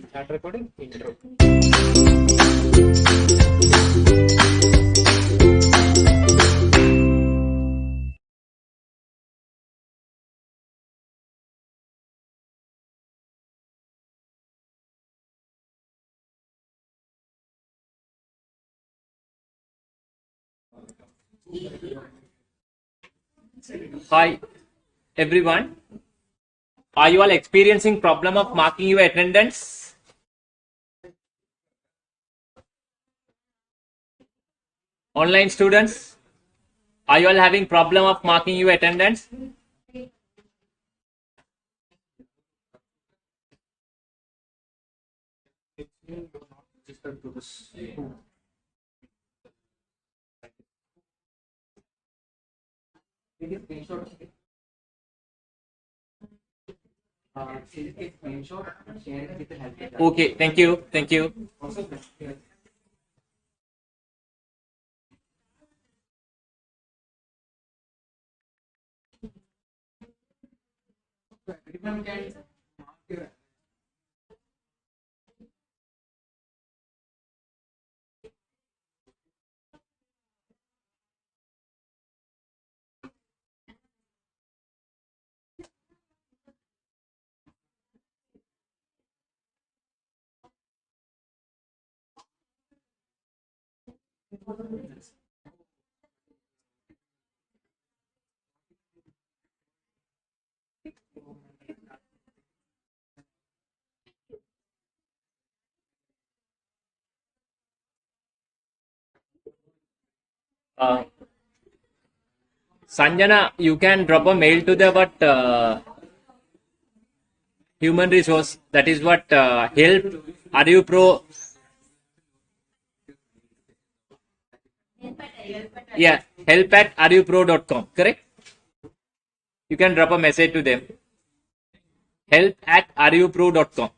Start recording. Intro. Hi everyone. Are you all experiencing problem of marking your attendance? Online students, are you all having problem of marking your attendance? Okay, thank you, thank you. Uh, Sanjana, you can drop a mail to the human resource. That is what help. Are you pro? Yeah, help at areyupro.com. Correct. You can drop a message to them. Help at areyupro.com.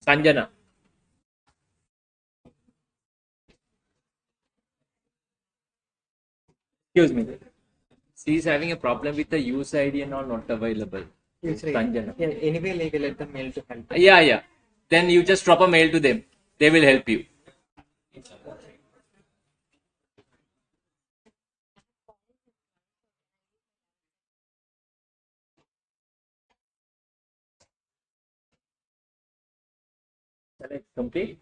Sanjana. Excuse me. She is having a problem with the user ID and all not available. Sanjana. Yeah, anyway, like let them mail to help. Yeah, yeah. Then you just drop a mail to them. They will help you. Select complete.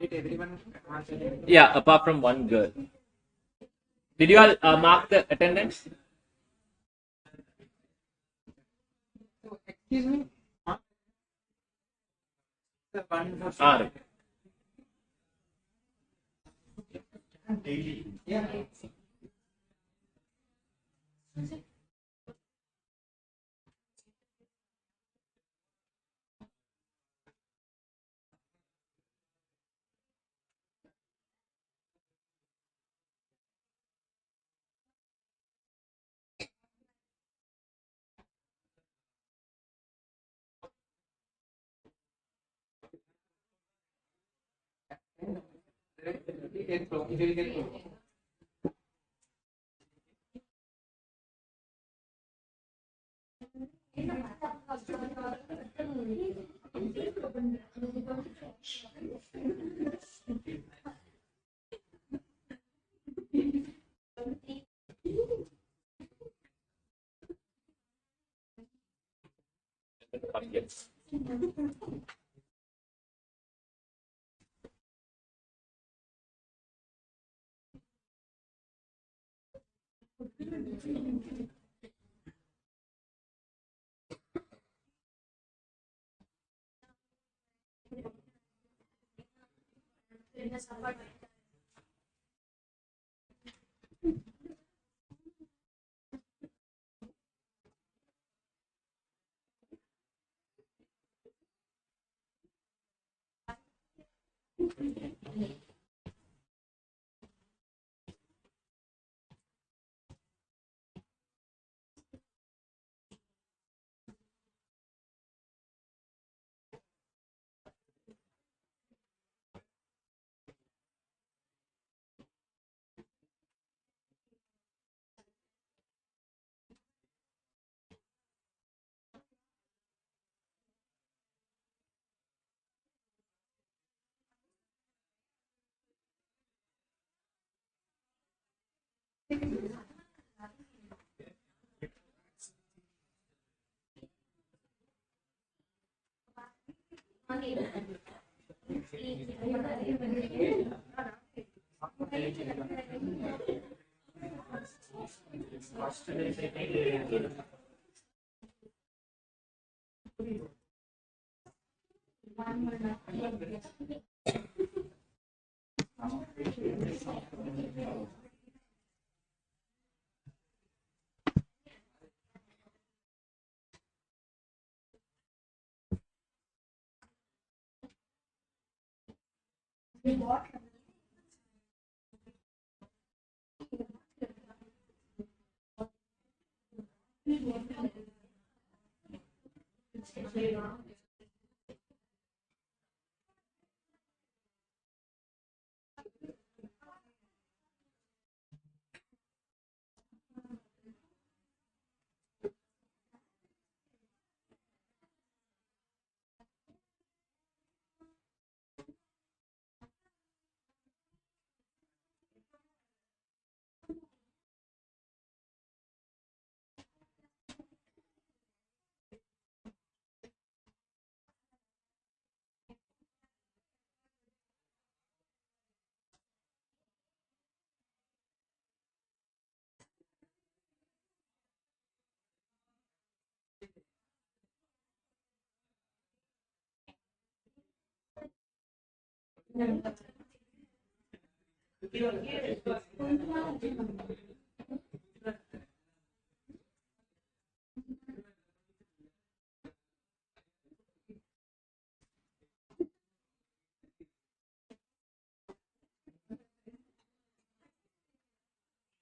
Did everyone answer? Yeah, apart from one girl. Did you all mark the attendance? Excuse me. The one for Ah, yeah. It will get through. It will get through. yes.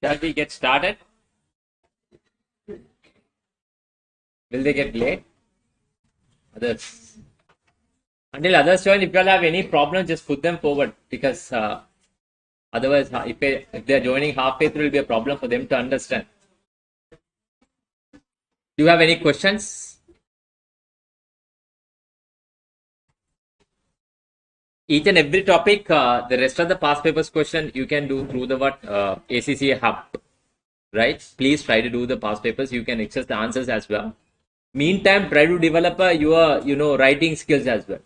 Shall we get started? Will they get late? Others. Until others join, if you all have any problem, just put them forward, because otherwise, if they are joining halfway through, it will be a problem for them to understand. Do you have any questions? Each and every topic, the rest of the past papers question you can do through the ACCA hub, right? Please try to do the past papers. You can access the answers as well. Meantime, try to develop your writing skills as well.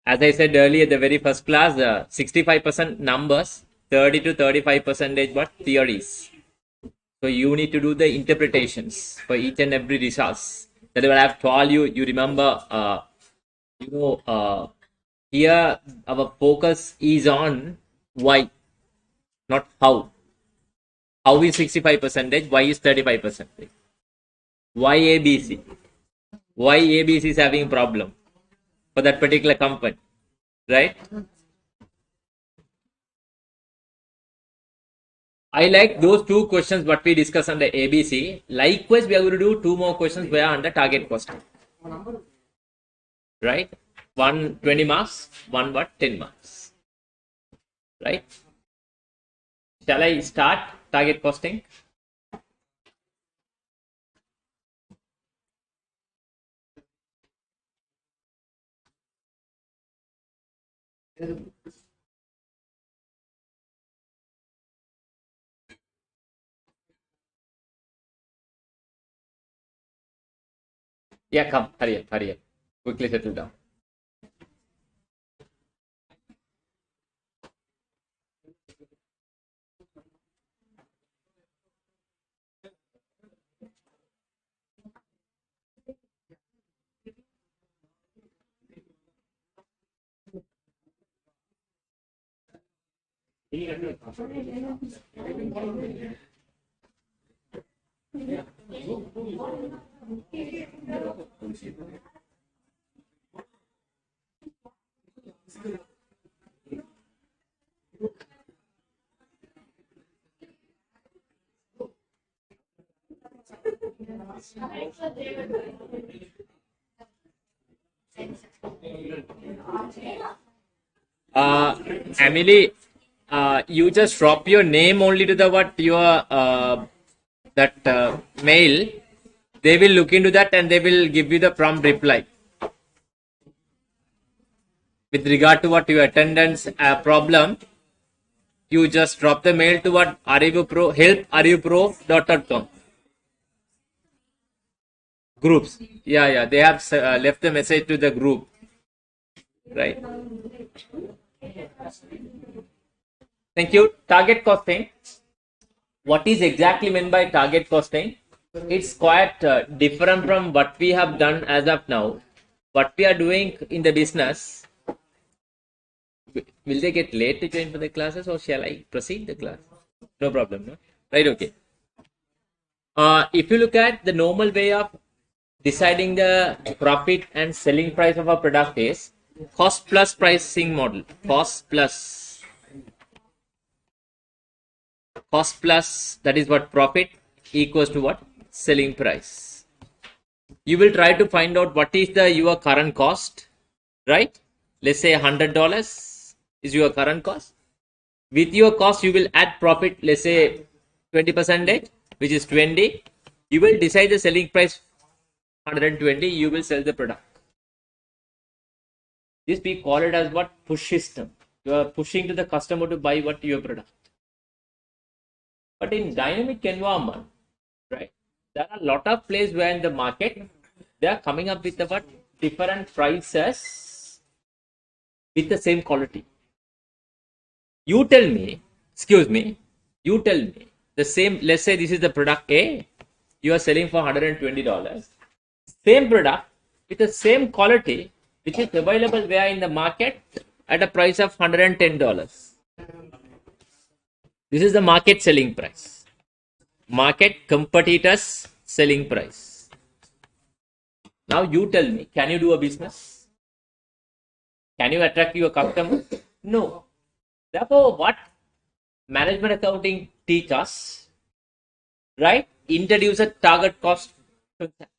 As I said earlier, the very first class, 65% numbers, 30 to 35% what theories. So you need to do the interpretations for each and every resource. That is what I have told you. You remember, here our focus is on why, not how. How is 65%? Why is 35%? Why ABC? Why ABC is having a problem for that particular company, right? I like those two questions what we discussed on the ABC. Likewise, we are going to do two more questions where on the target question, right? One 20 marks, one 10 marks, right? Shall I start target costing? Yeah, come, hurry up. Quickly settle down. Emily, you just drop your name only to the your mail. They will look into that and they will give you the prompt reply with regard to your attendance problem. You just drop the mail to help@arivupro.com. Groups. Yeah, they have left the message to the group. right? Thank you. Target costing. What is exactly meant by target costing? It's quite different from what we have done as of now. What we are doing in the business. Will they get late to join for the classes, or shall I proceed the class? No problem, no? Right, okay. If you look at the normal way of deciding the profit and selling price of a product is cost plus pricing model. Cost plus, that is what, profit equals to what? Selling price. You will try to find out what is the your current cost, right? Let's say $100 is your current cost. With your cost, you will add profit, let's say 20%, which is 20. You will decide the selling price 120. You will sell the product. This we call it as what? Push system. You are pushing to the customer to buy what your product. But in dynamic environment, right, there are a lot of places where in the market they are coming up with the what? Different prices with the same quality. You tell me, you tell me the same, let's say this is the product A, you are selling for $120. Same product with the same quality, which is available where in the market at a price of $110. This is the market selling price. Market competitors selling price. Now you tell me, can you do a business? Can you attract your customer? No. Therefore, what management accounting teach us, right? Introduce a target cost concept.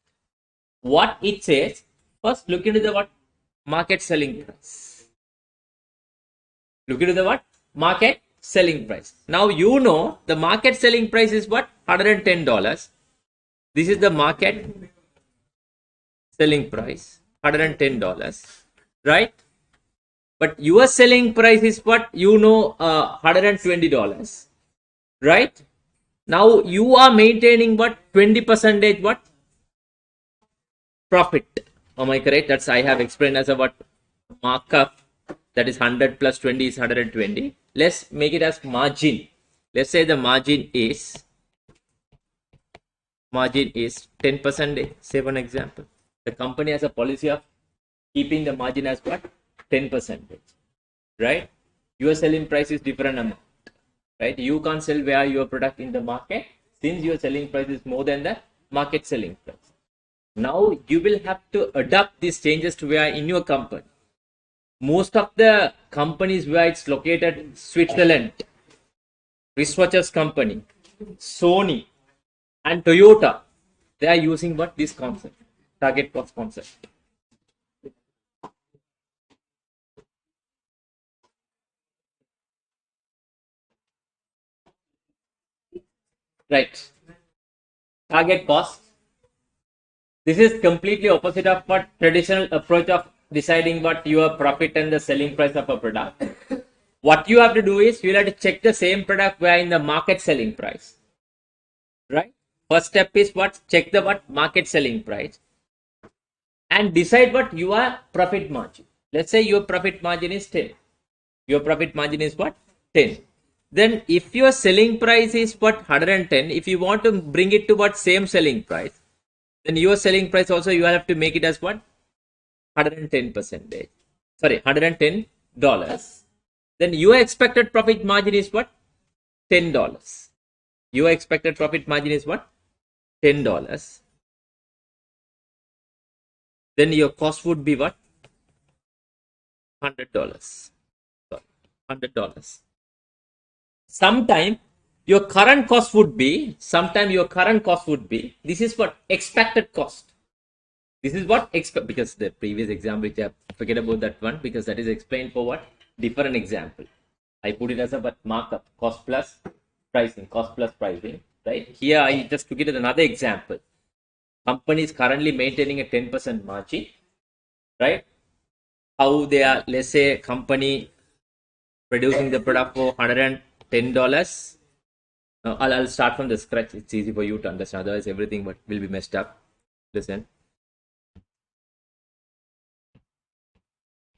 What it says, first look into the what? Market selling price. Look into the what? Market selling price. Now you know the market selling price is what? $110. This is the market selling price, $110, right? But your selling price is what? You know, $120, right? Now you are maintaining what? 20% what? Profit. Am I correct? That's I have explained as a what? Markup. That is 100 plus 20 is 120. Let's make it as margin. Let's say the margin is 10%. Say one example. The company has a policy of keeping the margin as what? 10%. Right? Your selling price is different amount. Right? You can't sell where your product in the market since your selling price is more than the market selling price. Now you will have to adapt these changes to where in your company. Most of the companies where it's located, Switzerland, wristwatches company, Sony, and Toyota, they are using what? This concept, target cost concept. Right. Target cost. This is completely opposite of what traditional approach of deciding what your profit and the selling price of a product. What you have to do is you have to check the same product where in the market selling price. Right? First step is what? Check the what? Market selling price. And decide what your profit margin. Let's say your profit margin is 10. Your profit margin is what? 10. Then if your selling price is what? 110. If you want to bring it to what? Same selling price, then your selling price also you have to make it as what? 110%. Sorry, $110. Then your expected profit margin is what? $10. Your expected profit margin is what? $10. Then your cost would be what? $100. Sorry, $100. Sometime your current cost would be, this is what? Expected cost. This is what? Because the previous example, which I forget about that one, because that is explained for what? Different example. I put it as a but markup, cost plus pricing, right? Here I just took it as another example. Company is currently maintaining a 10% margin, right? How they are, let's say, company producing the product for $110. I'll start from the scratch. It's easy for you to understand. Otherwise, everything will be messed up. Listen.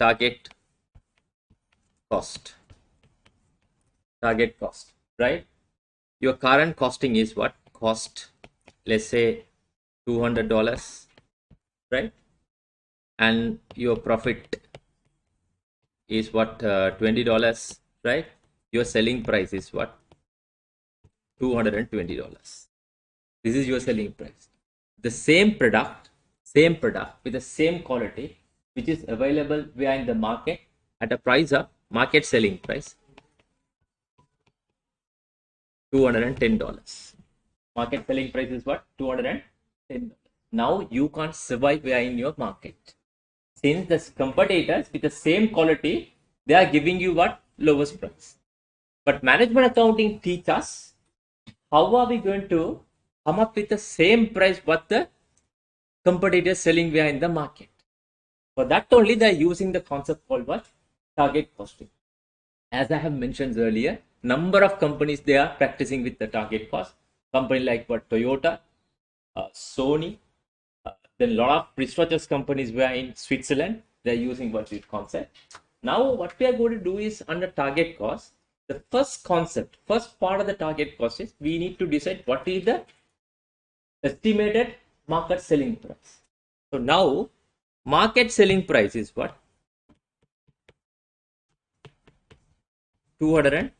target cost. Target cost, right? Your current costing is what? Cost, let's say $200, right? And your profit is what? $20, right? Your selling price is what? $220. This is your selling price. The same product with the same quality, which is available via in the market at a price of market selling price $210. Market selling price is what? $210. Now you can't survive via in your market. Since the competitors with the same quality, they are giving you what? Lowest price. But management accounting teaches us how are we going to come up with the same price what the competitors selling via in the market. For that only they are using the concept called what? Target costing. As I have mentioned earlier, number of companies they are practicing with the target cost. Company like what? Toyota, Sony, then a lot of prestigious companies were in Switzerland. They are using what this concept. Now what we are going to do is under target cost, the first concept, first part of the target cost is we need to decide what is the estimated market selling price. So now market selling price is what? $210.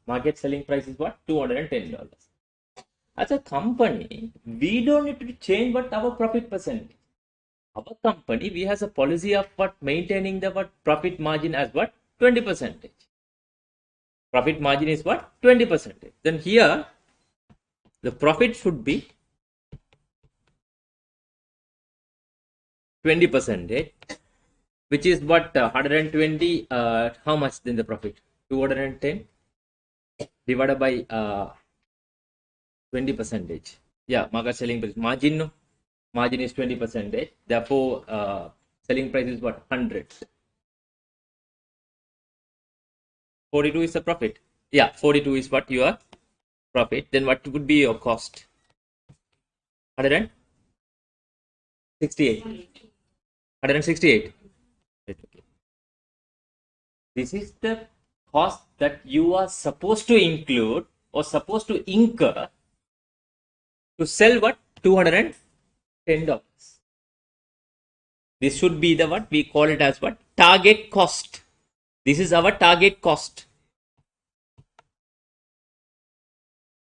Market selling price is what? $210. As a company, we don't need to change what our profit percentage. Our company, we has a policy of what maintaining the what profit margin as what 20%. Profit margin is what 20%. Then here the profit should be 20%, which is what 120. How much then the profit? 210 divided by 20%. Yeah, market selling price margin. No, margin is 20%. Therefore, selling price is what 100. 42 is the profit. Yeah, 42 is what your profit. Then what would be your cost? 168. 168. This is the cost that you are supposed to include or supposed to incur to sell what? $210. This should be the what we call it as what? Target cost. This is our target cost.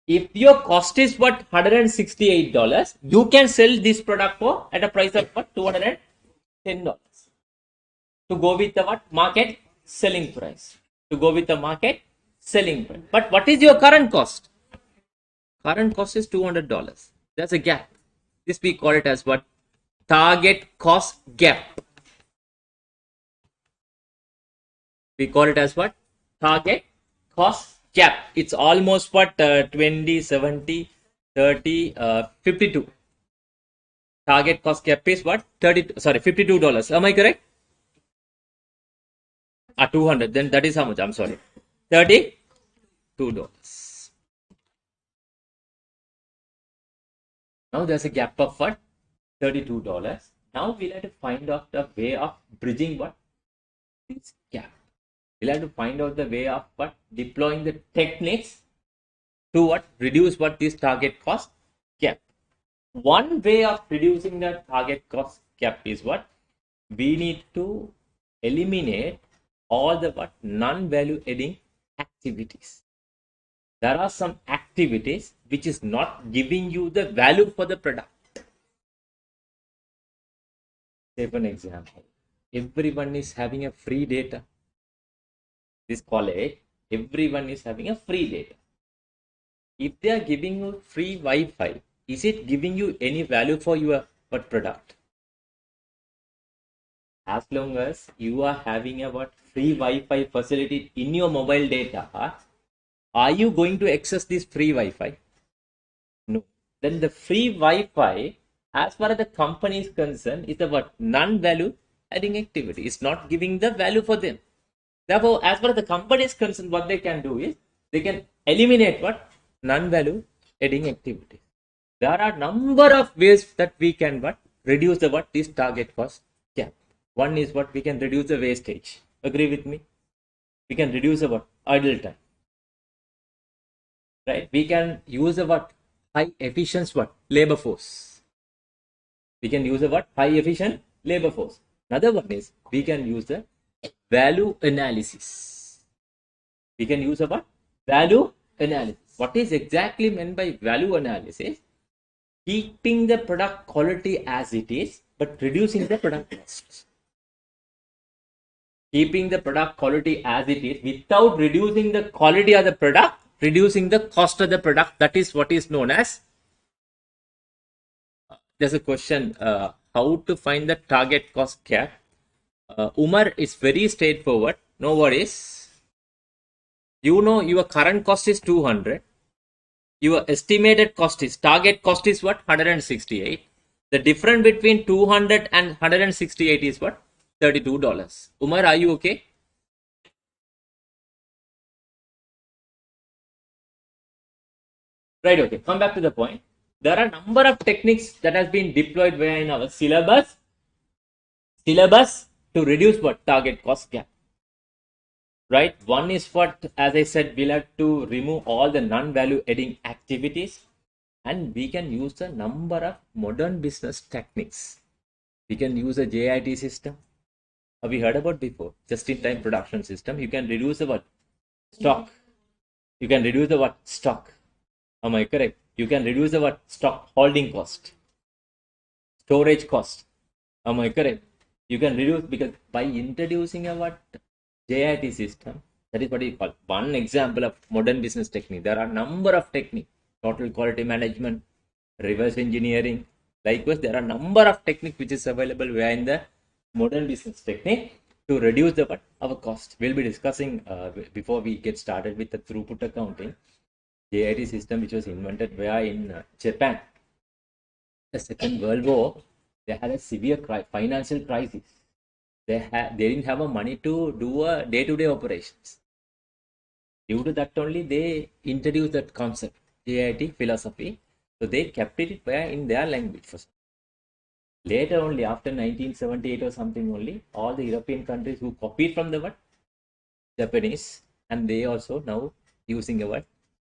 If your cost is what $168, you can sell this product for at a price of what? $210. To go with the what? Market selling price. To go with the market selling price. But what is your current cost? Current cost is $200. There's a gap. This we call it as what? Target cost gap. We call it as what? Target cost gap. It's almost what 20, 70, 30, 52. Target cost gap is what? $52. Am I correct? 200. Then that is how much? I'm sorry. $32. Now there's a gap of what? $32. Now we'll have to find out the way of bridging what? This gap. We'll have to find out the way of what? Deploying the techniques to what? Reduce what? This target cost gap. One way of reducing the target cost gap is what? We need to eliminate all the what? Non-value adding activities. There are some activities which is not giving you the value for the product. Say for an example, everyone is having a free data. This college, everyone is having a free data. If they are giving you free Wi-Fi, is it giving you any value for your what product? As long as you are having a what free Wi-Fi facility in your mobile data, are you going to access this free Wi-Fi? No. Then the free Wi-Fi, as far as the company is concerned, is a what? Non-value adding activity. It's not giving the value for them. Therefore, as far as the company is concerned, what they can do is they can eliminate what? Non-value adding activity. There are number of ways that we can what? Reduce the what? This target cost gap. One is what? We can reduce the wastage. Agree with me? We can reduce the what? Idle time. Right? We can use the what? High efficient what? Labor force. We can use the what? High efficient labor force. Another one is we can use the value analysis. We can use the what? Value analysis. What is exactly meant by value analysis? Keeping the product quality as it is, but reducing the product costs. Keeping the product quality as it is without reducing the quality of the product, reducing the cost of the product. That is what is known as. There's a question, how to find the target cost gap. Umar, is very straightforward. No worries. You know your current cost is 200. Your estimated cost is, target cost is what? 168. The difference between 200 and 168 is what? $32. Umar, are you okay? Right, okay. Come back to the point. There are a number of techniques that has been deployed via in our syllabus to reduce what? Target cost gap. Right? One is what, as I said, we'll have to remove all the non-value adding activities, and we can use the number of modern business techniques. We can use a JIT system. Have we heard about before? Just-in-time production system. You can reduce the what? Stock. You can reduce the what? Stock. Am I correct? You can reduce the what? Stock holding cost. Storage cost. Am I correct? You can reduce, because by introducing a what? JIT system, that is what you call one example of modern business technique. There are a number of techniques: total quality management, reverse engineering. Likewise, there are a number of techniques which is available where in the modern business technique to reduce the what? Our cost. We'll be discussing before we get started with the throughput accounting. JIT system, which was invented where in Japan. The Second World War, they had a severe financial crisis. They didn't have a money to do a day-to-day operations. Due to that only, they introduced that concept, JIT philosophy. So they kept it in their language first. Later only, after 1978 or something only, all the European countries who copied from the what? Japanese, and they also now using a what?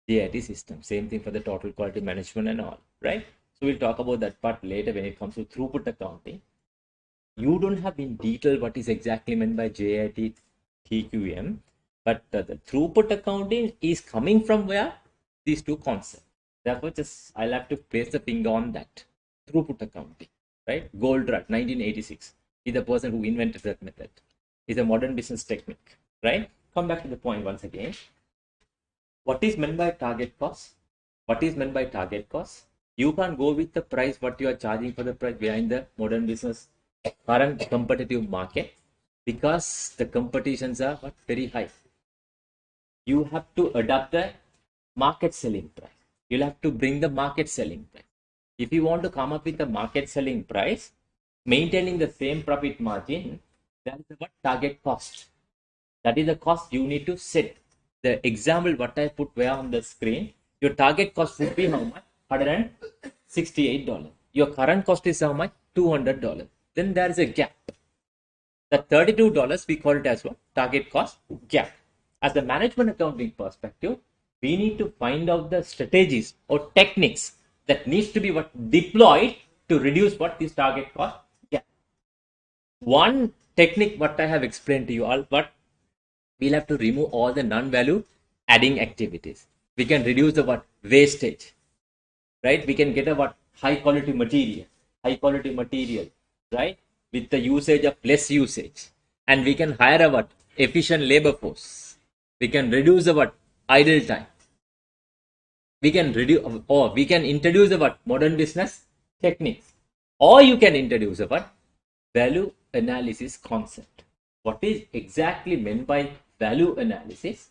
JIT system. Same thing for the total quality management and all, right? So we'll talk about that part later when it comes to throughput accounting. You don't have in detail what is exactly meant by JIT TQM, but the throughput accounting is coming from where? These two concepts. Therefore, just I'll have to place the finger on that. Throughput accounting, right? Goldratt, 1986. He's the person who invented that method. It's a modern business technique, right? Come back to the point once again. What is meant by target cost? What is meant by target cost? You can't go with the price what you are charging for the price behind the modern business current competitive market, because the competitions are very high. You have to adapt the market selling price. You'll have to bring the market selling price. If you want to come up with the market selling price, maintaining the same profit margin, that is what? Target cost. That is the cost you need to set. The example what I put where on the screen, your target cost would be how much? $168. Your current cost is how much? $200. Then there is a gap. The $32 we call it as what? Target cost gap. As a management accounting perspective, we need to find out the strategies or techniques that needs to be what? Deployed to reduce what? This target cost gap. One technique what I have explained to you all, but we'll have to remove all the non-value adding activities. We can reduce the what? Wastage, right? We can get a what? High quality material, right? With the usage of less usage, and we can hire a what? Efficient labor force. We can reduce the what? Idle time. We can reduce, or we can introduce the what? Modern business techniques, or you can introduce the what? Value analysis concept. What is exactly meant by value analysis?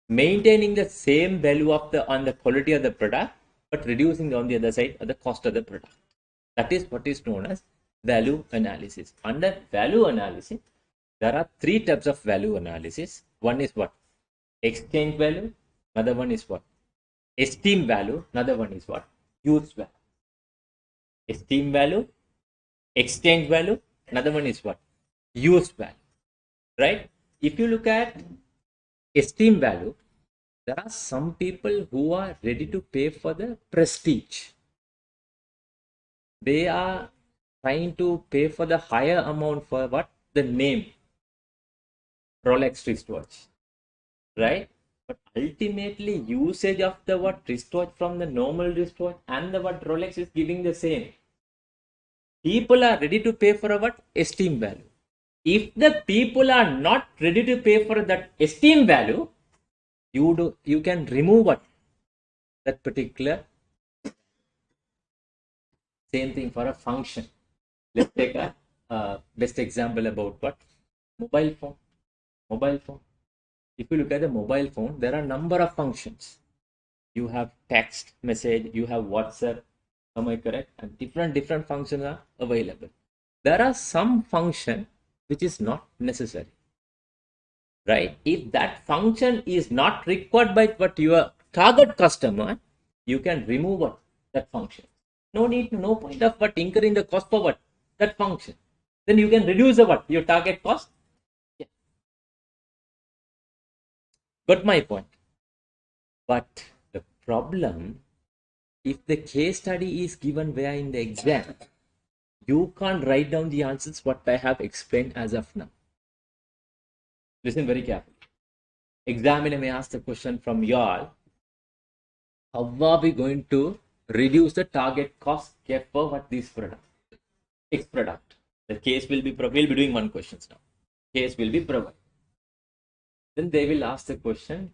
Maintaining the same value of the on the quality of the product, but reducing on the other side of the cost of the product. That is what is known as value analysis. Under value analysis, there are three types of value analysis. One is what? Exchange value. Another one is what? Esteem value. Another one is what? Use value. Esteem value, exchange value. Another one is what? use value, right? If you look at esteem value, there are some people who are ready to pay for the prestige. They are trying to pay for the higher amount for what? The name, Rolex wristwatch, right? But ultimately, usage of the what wristwatch from the normal wristwatch and the what Rolex is giving the same. People are ready to pay for a what? Esteem value. If the people are not ready to pay for that esteem value, you can remove what? That particular. Same thing for a function. Let's take a best example about what? Mobile phone. Mobile phone. If you look at the mobile phone, there are a number of functions. You have text message, you have WhatsApp, am I correct? And different functions are available. There are some function which is not necessary, right? If that function is not required by what your target customer, you can remove what? That function. No need, no point of what incurring the cost for what? That function. Then you can reduce the what? Your target cost. Yeah. Got my point. But the problem, if the case study is given where in the exam, you can't write down the answers what I have explained as of now. Listen very carefully. Examiner may ask the question from y'all, how are we going to reduce the target cost gap for what this product? X product. The case will be, we'll be doing one questions now. Case will be provided. Then they will ask the question,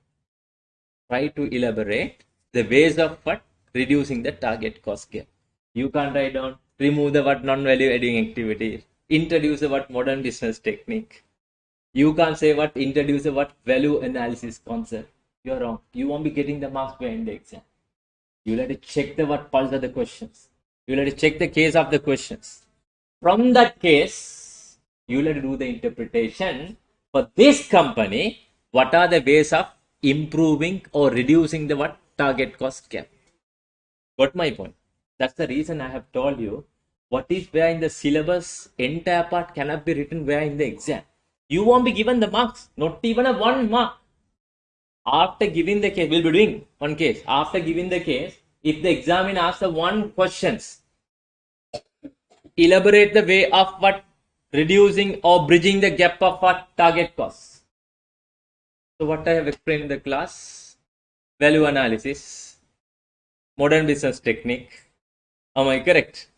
try to elaborate the ways of what? Reducing the target cost gap. You can't write down, remove the what non-value adding activity, introduce the what modern business technique. You can't say what introduce the what value analysis concept. You're wrong. You won't be getting the marks behind the exam. You'll have to check the what pulse of the questions. You'll have to check the case of the questions. From that case, you'll have to do the interpretation for this company. What are the ways of improving or reducing the what target cost gap? Got my point? That's the reason I have told you what is where in the syllabus entire part cannot be written where in the exam. You won't be given the marks, not even a 1 mark. After giving the case, we'll be doing one case. After giving the case, if the examiner asks the one questions, elaborate the way of what reducing or bridging the gap of what target cost. So what I have explained in the class, value analysis, modern business technique. Am I correct?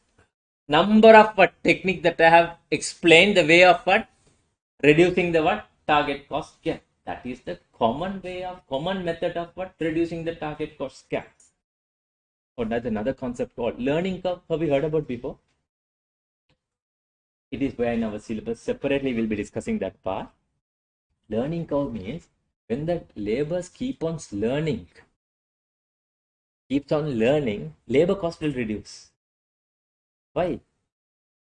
Number of what technique that I have explained the way of what reducing the what target cost gap. That is the common method of what reducing the target cost gap. Or that's another concept called learning curve. Have you heard about before? It is where in our syllabus separately we'll be discussing that part. Learning curve means when the laborers keeps on learning, labor cost will reduce. Why?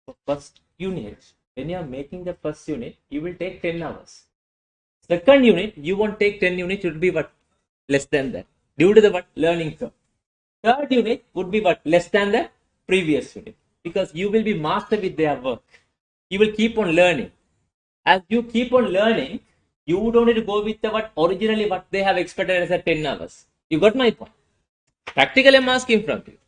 For first unit, when you are making the first unit, you will take 10 hours. Second unit, you won't take 10 units, it will be what? Less than that. Due to the what? Learning curve. Third unit would be what? Less than the previous unit. Because you will be master with their work. You will keep on learning. As you keep on learning, you don't need to go with the what originally what they have expected as a 10 hours. You got my point? Practically I'm asking from you.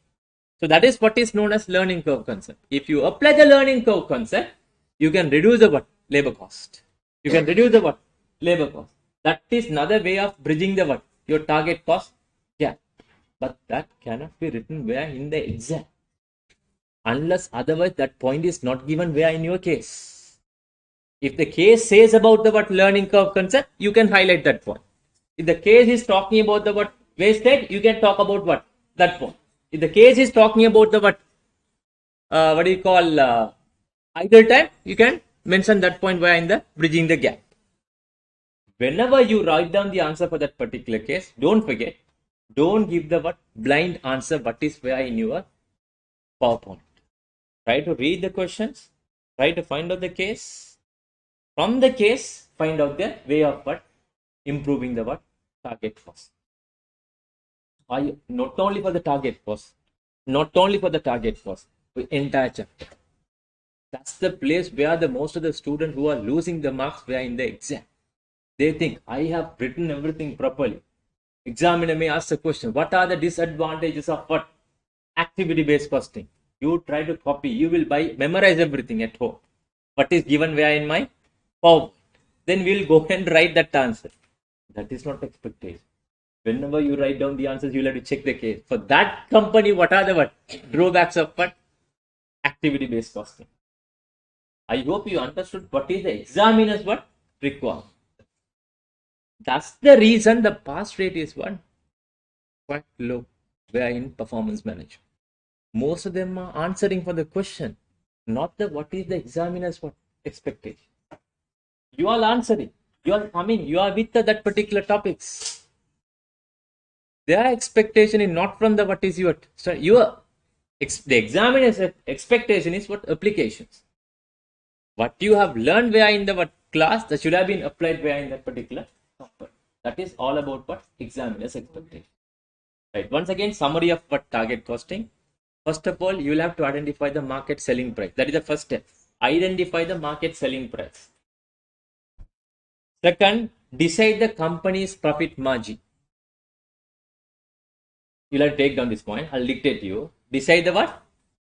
So that is what is known as learning curve concept. If you apply the learning curve concept, you can reduce the what? Labor cost. You can reduce the what? Labor cost. That is another way of bridging the what? Your target cost gap. But that cannot be written where in the exam. Unless otherwise that point is not given where in your case. If the case says about the what learning curve concept, you can highlight that point. If the case is talking about the what wastage, you can talk about what? That point. If the case is talking about the what do you call idle time, you can mention that point where in the bridging the gap. Whenever you write down the answer for that particular case, don't forget, don't give the what blind answer what is where in your PowerPoint. Try to read the questions, try to find out the case. From the case, find out the way of what improving the what target cost. Not only for the target cost, the entire chapter. That's the place where the most of the students who are losing the marks were in the exam. They think I have written everything properly. Examiner may ask the question, what are the disadvantages of what? Activity-based costing. You try to copy, you will memorize everything at home. What is given where in my PowerPoint. Then we'll go and write that answer. That is not expectation. Whenever you write down the answers, you'll have to check the case. For that company, what are the drawbacks of what? Activity-based costing. I hope you understood what is the examiner's what? Requirement. That's the reason the pass rate is what? Quite low where in performance management. Most of them are answering for the question, not the what is the examiner's what expectation. You are answering. You are coming. You are with that particular topics. Their expectation is not from the what is your so your the examiner's expectation is what applications. What you have learned where in the what class that should have been applied where in that particular topic. That is all about what examiner's expectation. Right. Once again, summary of what target costing. First of all, you will have to identify the market selling price. That is the first step. Identify the market selling price. Second, decide the company's profit margin. You'll have to take down this point. I'll dictate to you. Decide the what?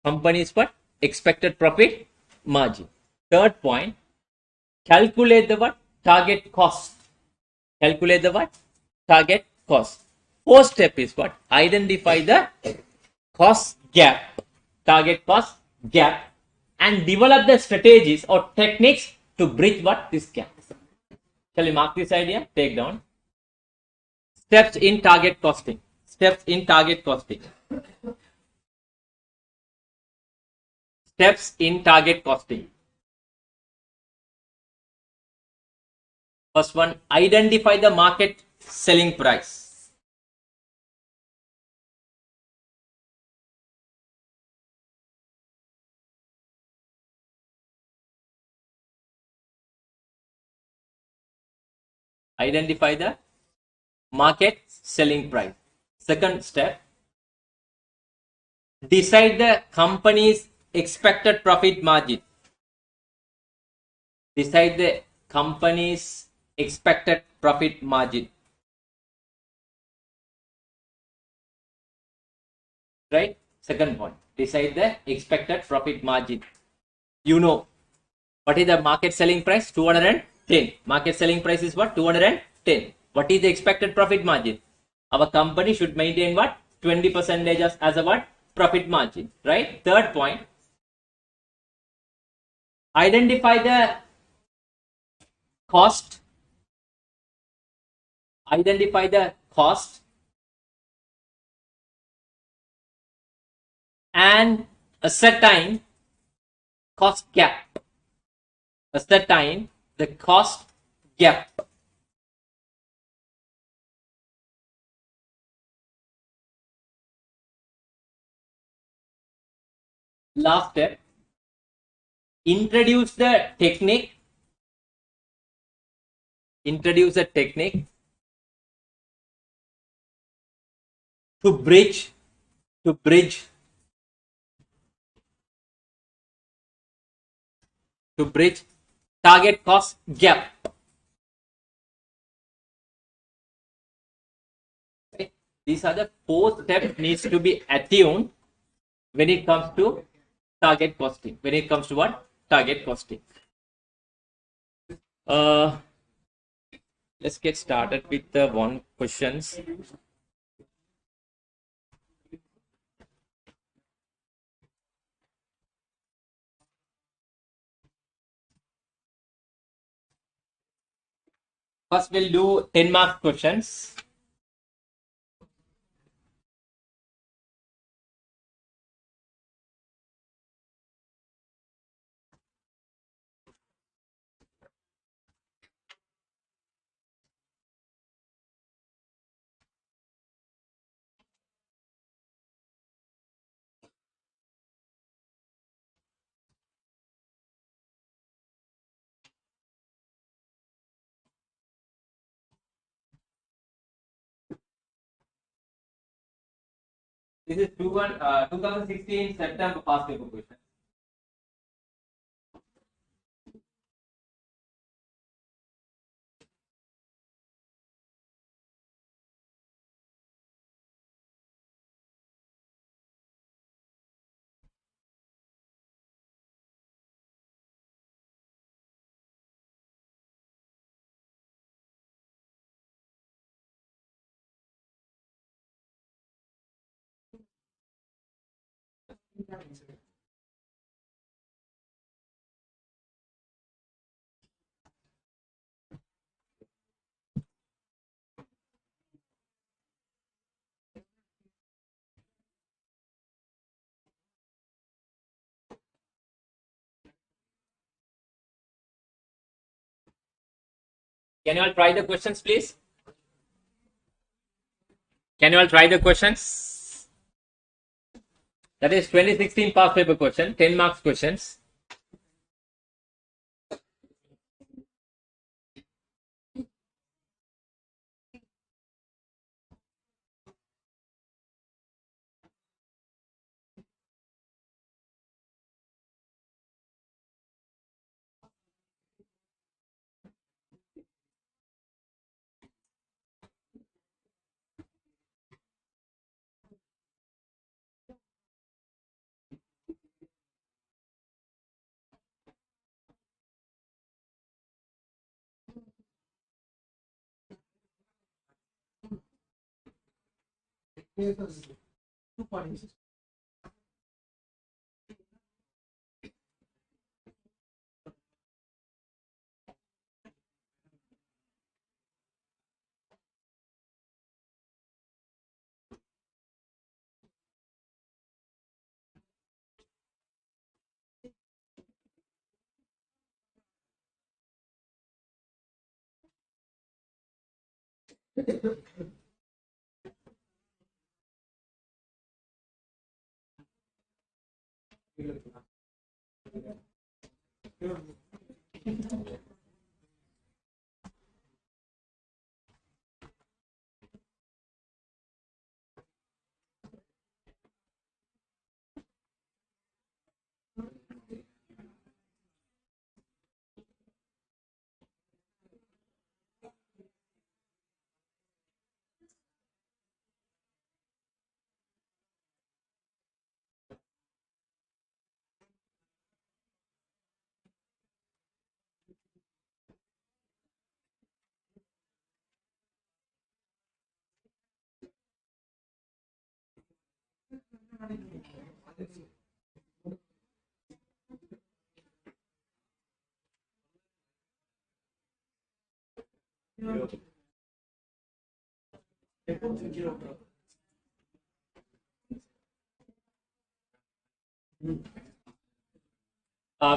Company's what? Expected profit margin. Third point, calculate the what? Target cost. Calculate the what? Target cost. Fourth step is what? Identify the cost gap, target cost gap, and develop the strategies or techniques to bridge what? This gap. Shall we mark this idea? Take down. Steps in target costing. Steps in target costing. Steps in target costing. First one, identify the market selling price. Identify the market selling price. Second step, decide the company's expected profit margin. Decide the company's expected profit margin. Right? Second point, decide the expected profit margin. You know, what is the market selling price? 210. Market selling price is what? 210. What is the expected profit margin? Our company should maintain what? 20% as a what? Profit margin. Right? Third point, identify the cost. Identify the cost and ascertain cost gap. Ascertain the cost gap. Last step, introduce the technique. Introduce a technique to bridge target cost gap. Okay. These are the 4 steps needs to be attuned when it comes to target costing. When it comes to what? Target costing. Let's get started with the one questions. First, we'll do 10 mark questions. This is 2016 September past paper question. Can you all try the questions, please? Can you all try the questions? That is 2016 past paper question, 10 marks questions.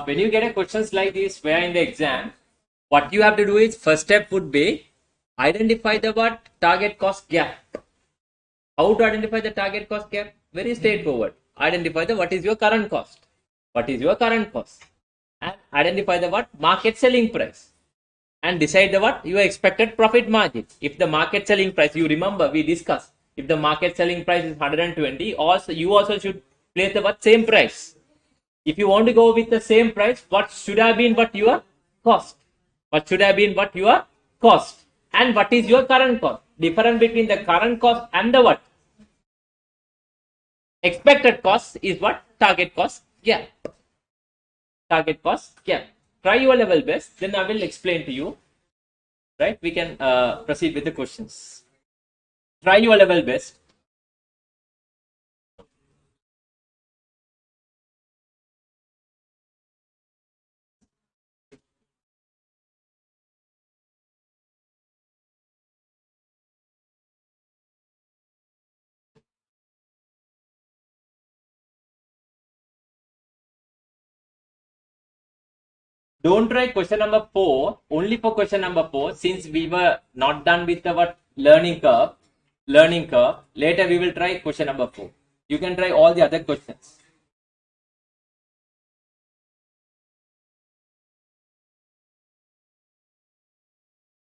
When you get a questions like this where in the exam, what you have to do is first step would be identify the what target cost gap. How to identify the target cost gap? Very straightforward. Identify the what is your current cost. What is your current cost? And identify the what market selling price. And decide the what your expected profit margin. If the market selling price, you remember we discussed, if the market selling price is 120, also you also should place the what same price. If you want to go with the same price, what should have been what your cost? What should have been what your cost? And what is your current cost? Difference between the current cost and the what? Expected cost is what? Target cost gap. Target cost gap. Try your level best, then I will explain to you. Right? We can proceed with the questions. Try your level best. Don't try question number 4, only for question number 4, since we were not done with our learning curve. Later we will try question number 4. You can try all the other questions.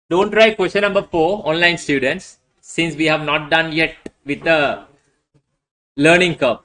Don't try question number 4, online students, since we have not done yet with the learning curve.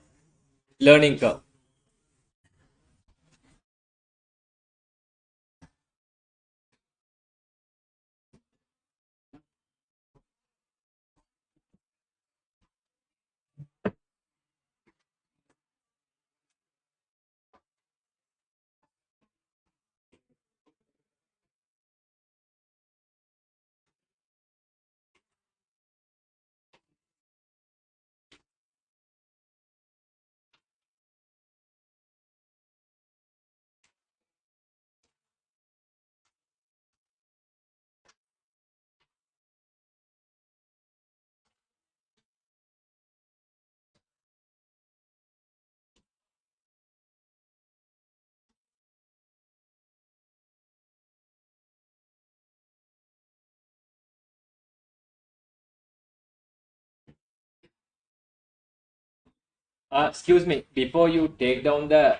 Excuse me, before you take down the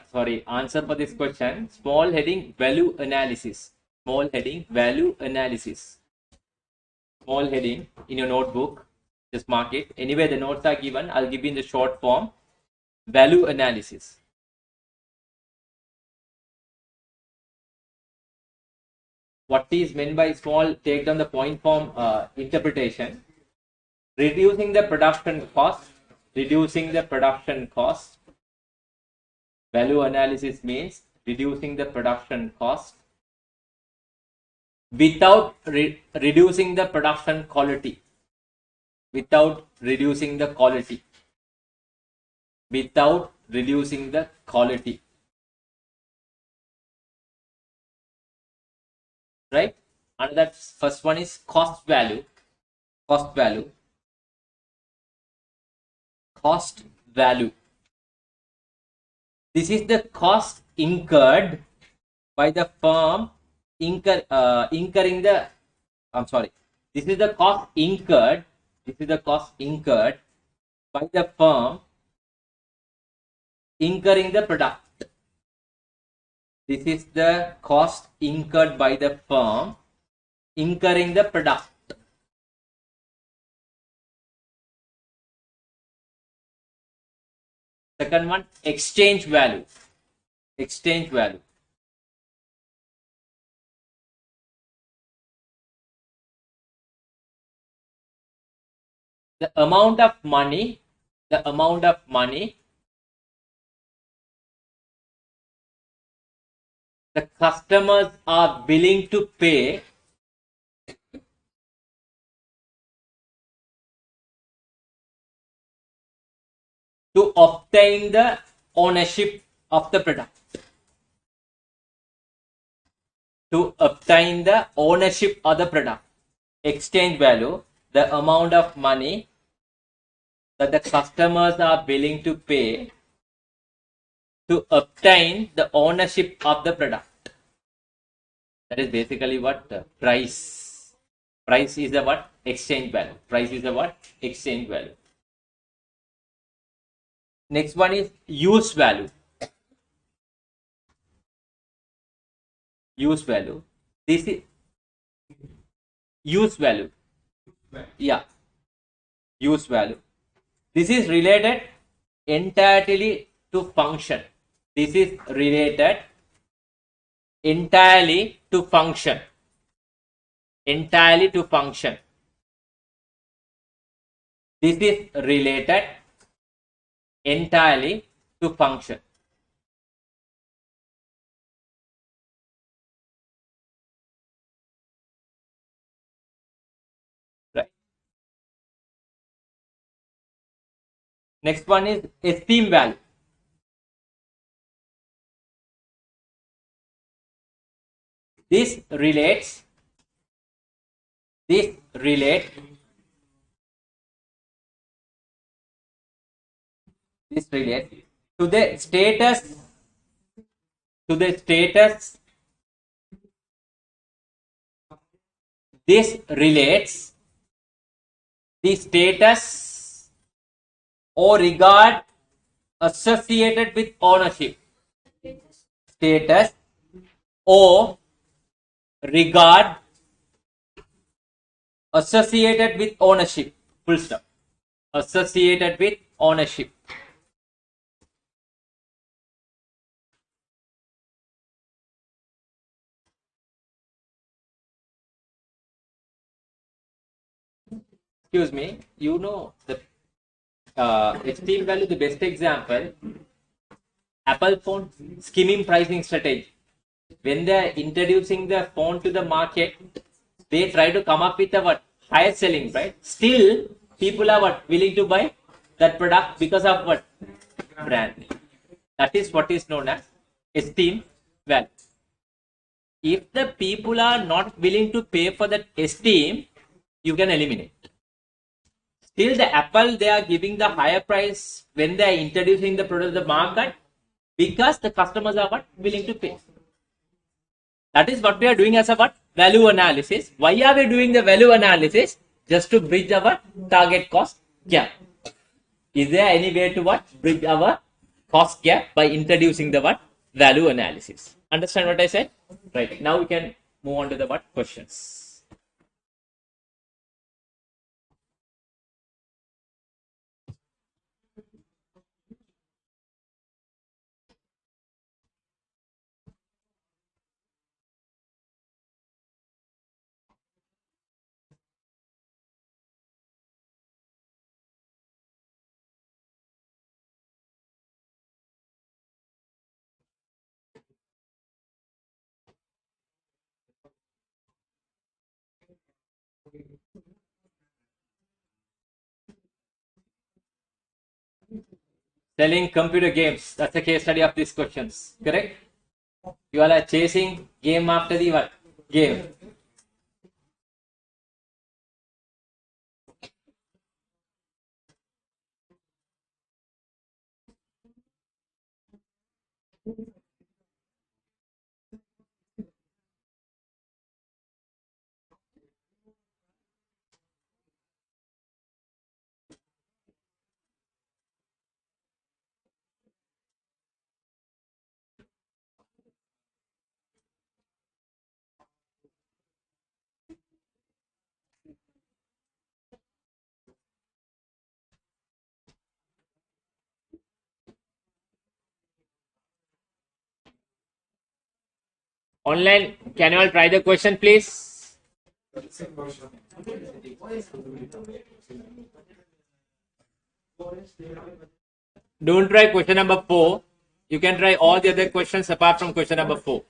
answer for this question, small heading value analysis. Small heading value analysis. Small heading in your notebook. Just mark it. Anyway, the notes are given. I'll give you in the short form. Value analysis. What is meant by small? Take down the point form interpretation. Reducing the production cost. Reducing the production cost. Value analysis means reducing the production cost without reducing the production quality. Without reducing the quality. Without reducing the quality. Right? And that first one is cost value. Cost value. Cost value. This is the cost incurred by the firm incurring the. I'm sorry. This is the cost incurred. This is the cost incurred by the firm incurring the product. This is the cost incurred by the firm incurring the product. Second one, exchange value. Exchange value. The amount of money the customers are willing to pay to obtain the ownership of the product. To obtain the ownership of the product. Exchange value, the amount of money that the customers are willing to pay to obtain the ownership of the product. That is basically what price. Price is the what? Exchange value. Price is the what? Exchange value. Next one is use value. Use value. This is use value. Yeah. Use value. This is related entirely to function. This is related entirely to function. Entirely to function. This is related entirely to function. Right. Next one is esteem value. This relates to the status this relates the status or regard associated with ownership. Status or regard associated with ownership. Full stop. Associated with ownership. Excuse me, you know the esteem value, the best example, Apple phone skimming pricing strategy. When they are introducing the phone to the market, they try to come up with a what? Higher selling, right? Still, people are what? Willing to buy that product because of what? Brand. That is what is known as esteem value. If the people are not willing to pay for that esteem, you can eliminate. Still, the Apple, they are giving the higher price when they are introducing the product to the market because the customers are what? Willing to pay. That is what we are doing as a what? Value analysis. Why are we doing the value analysis? Just to bridge our target cost gap. Is there any way to what? Bridge our cost gap by introducing the what? Value analysis. Understand what I said? Right. Now we can move on to the what? Questions. Selling computer games. That's the case study of these questions. Correct? You all are chasing game after the what? Game. Online, can you all try the question, please? Don't try question number 4. You can try all the other questions apart from question number 4.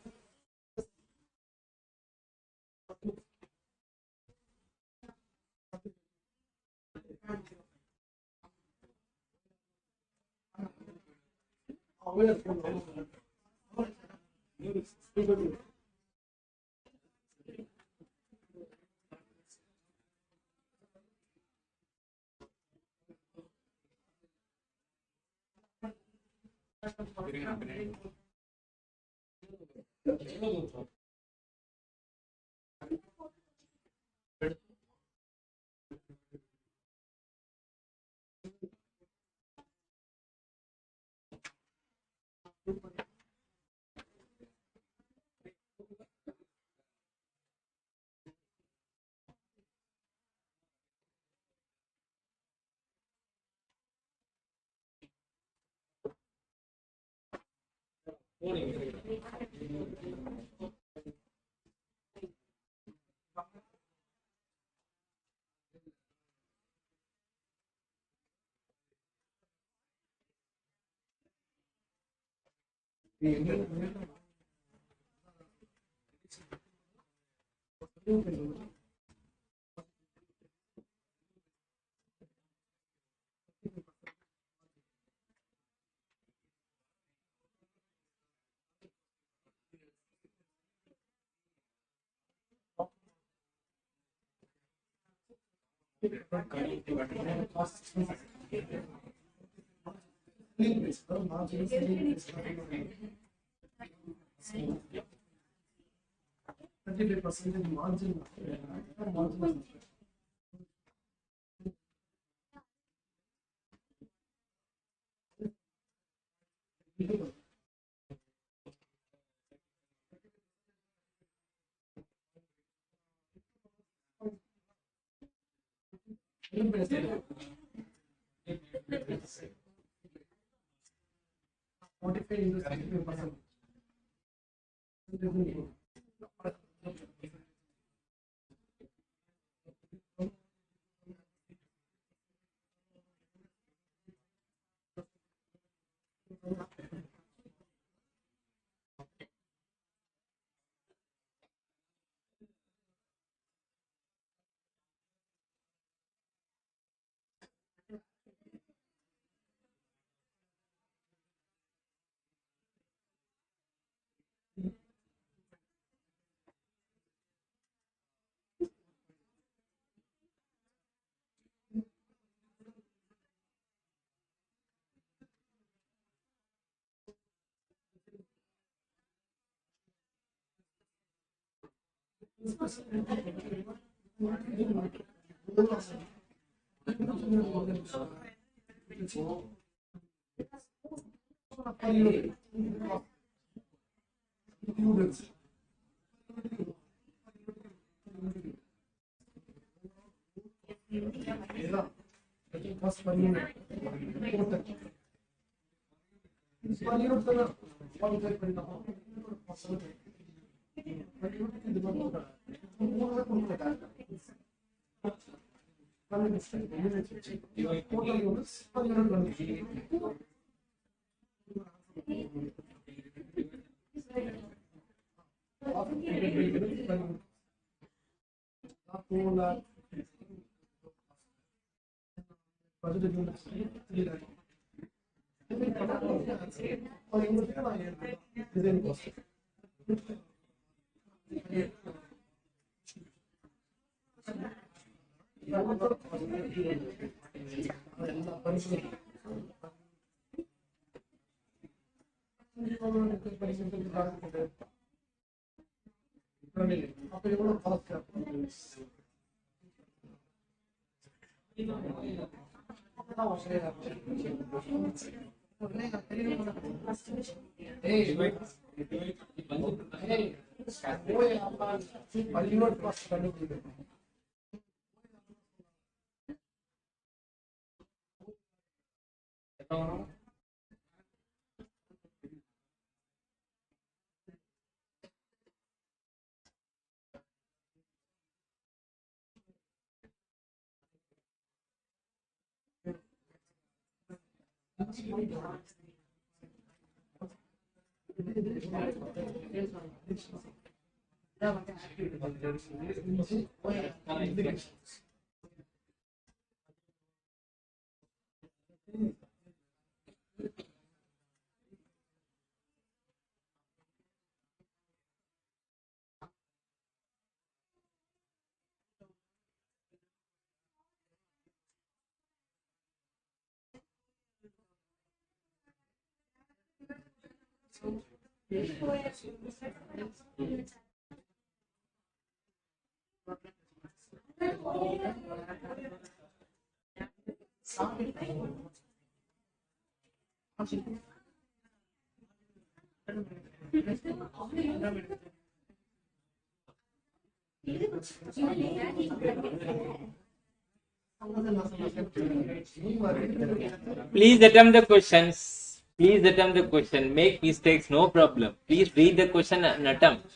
Please attempt the questions. Please attempt the question. Make mistakes, no problem. Please read the question and attempt.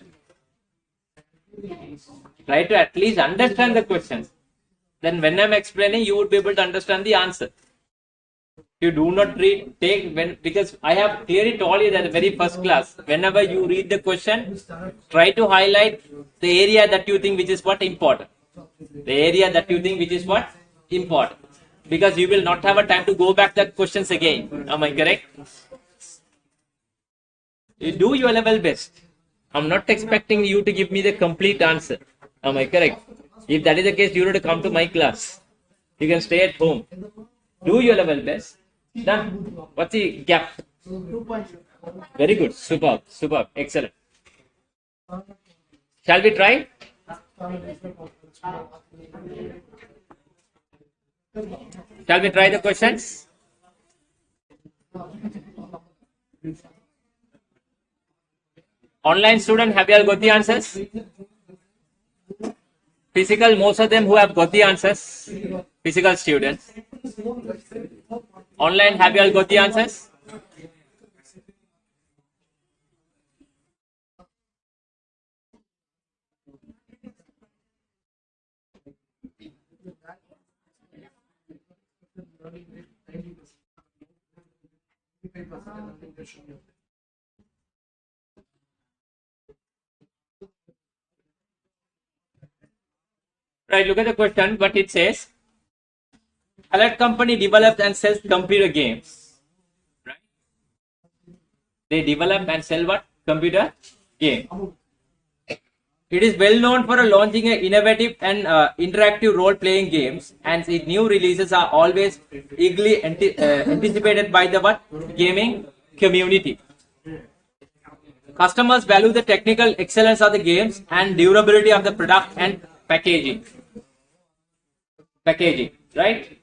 Try to at least understand the questions. Then when I'm explaining, you would be able to understand the answer. You do not read, because I have clearly told you that the very first class, whenever you read the question, try to highlight the area that you think which is what important. The area that you think which is what important. Because you will not have a time to go back the questions again. Am I correct? You do your level best. I'm not expecting you to give me the complete answer. Am I correct? If that is the case, you have to come to my class. You can stay at home. Do your level best. Done. What's the gap? Very good. Superb. Superb. Excellent. Shall we try? Shall we try the questions? Online student, have you all got the answers? Physical, most of them who have got the answers. Physical students. Online, have you all got the answers? Right, look at the question, what it says. Alert company develops and sells computer games. Right? They develop and sell what? Computer game. It is well known for launching innovative and interactive role-playing games, and its new releases are always eagerly anticipated by the what? Gaming community. Customers value the technical excellence of the games and durability of the product and packaging. Right?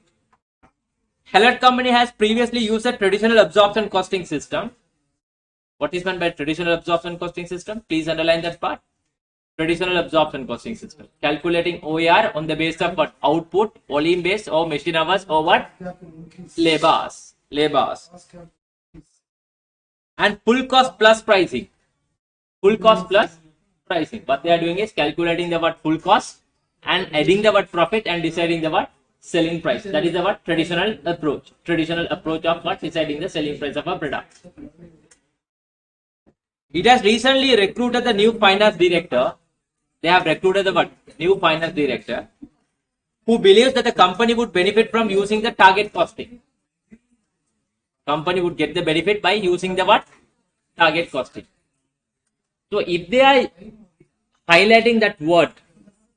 Hewlett Company has previously used a traditional absorption costing system. What is meant by traditional absorption costing system? Please underline that part. Traditional absorption costing system. Calculating OER on the basis of what? Output, volume base, or machine hours, or what? Labors. And full cost plus pricing. Full cost plus pricing. What they are doing is calculating the what full cost and adding the what profit and deciding the what selling price. That is the what traditional approach. Traditional approach of what deciding the selling price of a product. It has recently recruited the new finance director. They have recruited the what? New finance director who believes that the company would benefit from using the target costing. Company would get the benefit by using the what? Target costing. So if they are highlighting that word,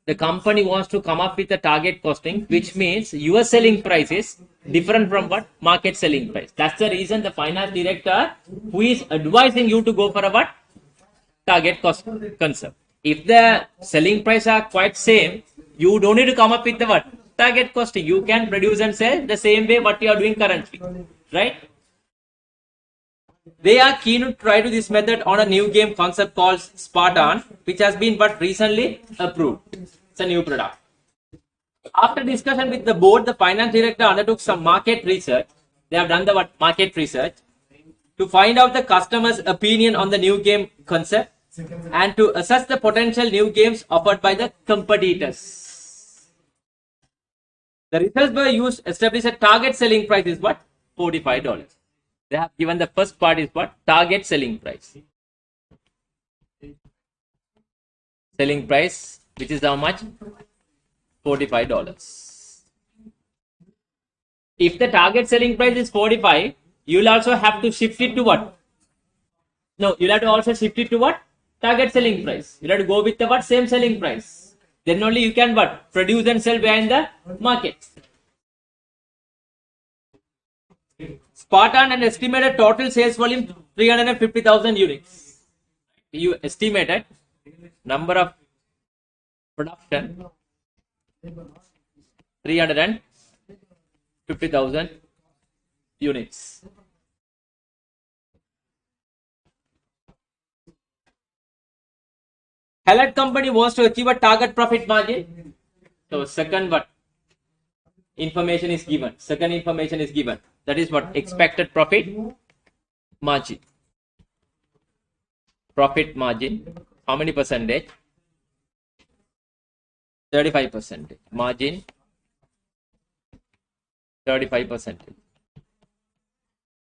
the company wants to come up with a target costing, which means your selling price is different from what? Market selling price. That's the reason the finance director who is advising you to go for a what? Target cost concept. If the selling price are quite same, you don't need to come up with the what? Target costing. You can produce and sell the same way what you are doing currently, right? They are keen to try to this method on a new game concept called Spartan, which has been but recently approved. It's a new product. After discussion with the board, the finance director undertook some market research. They have done the what? Market research to find out the customer's opinion on the new game concept and to assess the potential new games offered by the competitors. The results were used to establish a target selling price is what? $45. They have given the first part is what? Target selling price. Selling price, which is how much? $45. If the target selling price is 45, you will also have to shift it to what? No, you'll have to also shift it to what? Target selling price. You'll have to go with the what? Same selling price. Then only you can what? Produce and sell behind the market. Spartan and estimated total sales volume 350,000 units. You estimated number of production 350,000 units. Hewlett Company wants to achieve a target profit margin. So second what? Information is given. Second information is given. That is what? Expected profit margin. Profit margin. How many percentage? 35%. Margin 35%.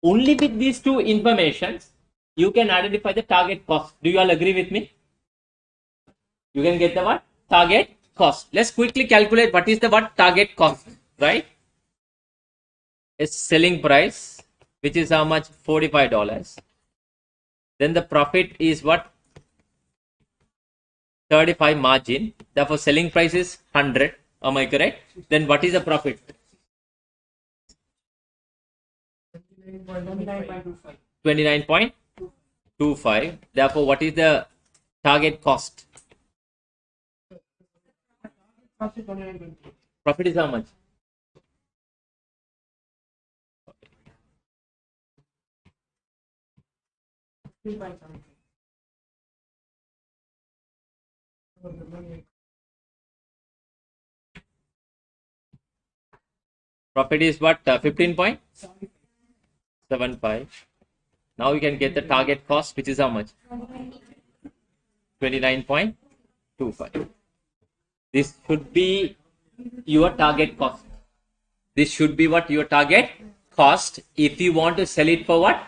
Only with these two informations, you can identify the target cost. Do you all agree with me? You can get the what? Target cost. Let's quickly calculate what is the what? Target cost, right? It's selling price, which is how much? $45. Then the profit is what? 35 margin. Therefore, selling price is 100. Am I correct? Then what is the profit? 29.25. Therefore, what is the target cost? Profit is how much? Profit is what? 15.75. Now you can get the target cost, which is how much? 29.25. This should be your target cost. This should be what? Your target cost if you want to sell it for what?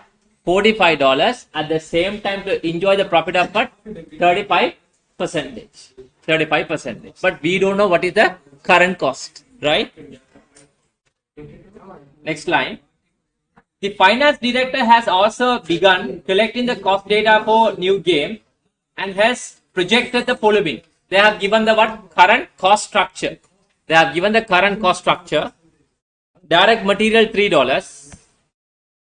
$45 at the same time to enjoy the profit of what? 35%. 35%. But we don't know what is the current cost, right? Next line. The finance director has also begun collecting the cost data for new game and has projected the following. They have given the what? Current cost structure. They have given the current cost structure. Direct material $3.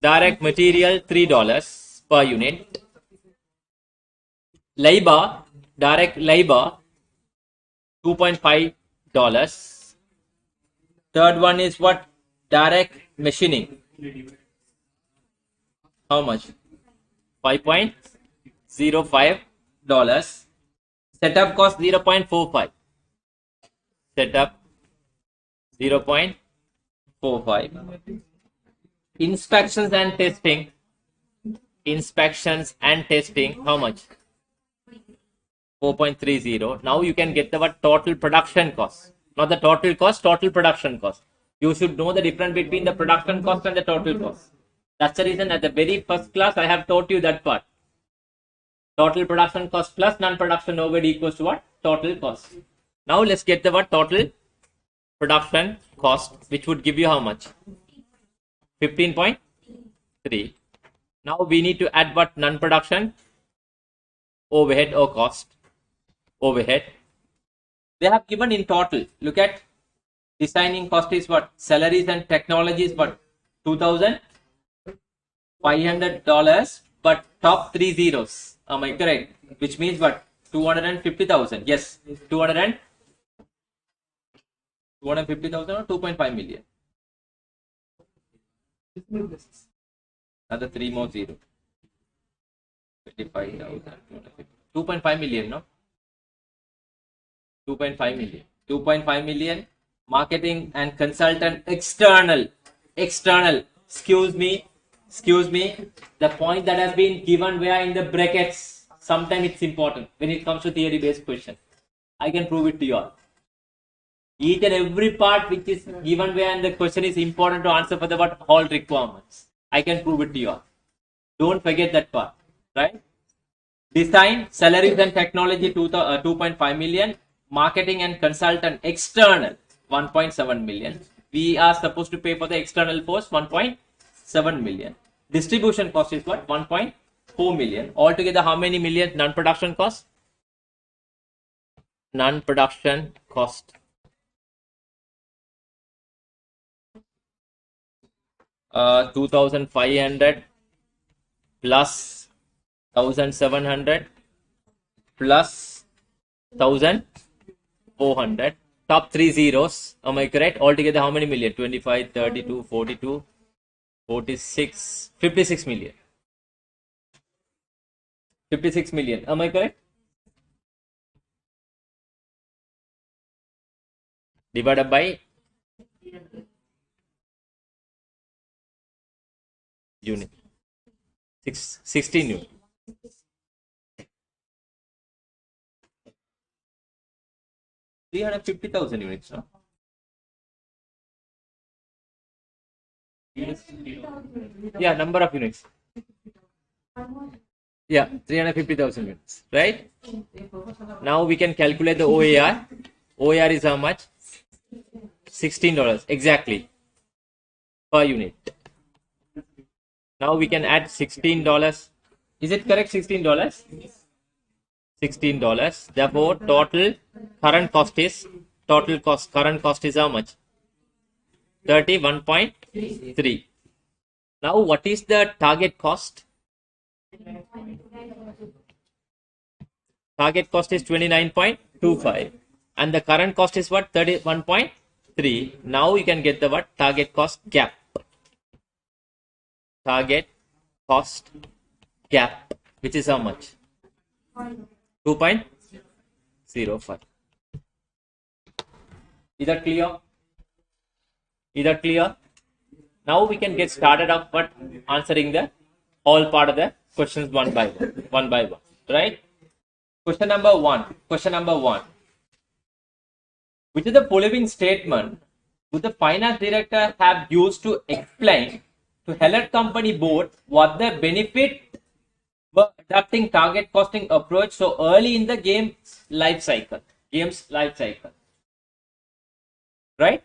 Direct material $3 per unit. Labor, direct labor $2.5. Third one is what? Direct machining. How much? $5.05. Setup cost 0.45. Setup 0.45. Inspections and testing. Inspections and testing. How much? 4.30. Now you can get the what total production cost. Not the total cost, total production cost. You should know the difference between the production cost and the total cost. That's the reason at the very first class I have taught you that part. Total production cost plus non-production overhead equals to what? Total cost. Now let's get the what total production cost, which would give you how much? 15.3. Now we need to add what non-production overhead or cost. Overhead. They have given in total. Look at designing cost is what? Salaries and technology is what? $2,500, but top 3 zeros. Am I correct? Which means what? 250,000. Yes, 250,000 or 2.5 million. Another 3 more zero. 25,000. 2.5 million, no? 2.5 million. 2.5 million. Marketing and consultant external. Excuse me. The point that has been given where in the brackets. Sometimes it's important when it comes to theory based question. I can prove it to you all. Each and every part which is given where in the question is important to answer for the what all requirements. I can prove it to you all. Don't forget that part, right? Design, salaries and technology 2.5 million. Marketing and consultant external 1.7 million. We are supposed to pay for the external force 1.7 million. Distribution cost is what? 1.4 million. Altogether, how many million non-production cost? Non-production cost. Uh, 2,500 plus 1,700 plus 1,400. Top 3 zeros. Am I correct? Altogether, how many million? 25, 32, 42, 46, 56 million. 56 million. Am I correct? Divided by unit. 16 unit. $350,000 units, no? Yeah, number of units. Yeah, 350,000 units, right? Now we can calculate the OAR. OAR is how much? $16 exactly per unit. Now we can add $16. Is it correct? $16? $16. Therefore, total current cost is current cost is how much? 31.3. Now, what is the target cost? Target cost is 29.25, and the current cost is what? 31.3. Now you can get the what? Target cost gap. Target cost gap, which is how much? 2.05. Is that clear? Is that clear? Now we can get started up but answering the all part of the questions one by one, right? Question number one. Which of the following statement would the finance director have used to explain to Hewlett Company board what the benefit were adopting target costing approach so early in the game's life cycle? Right?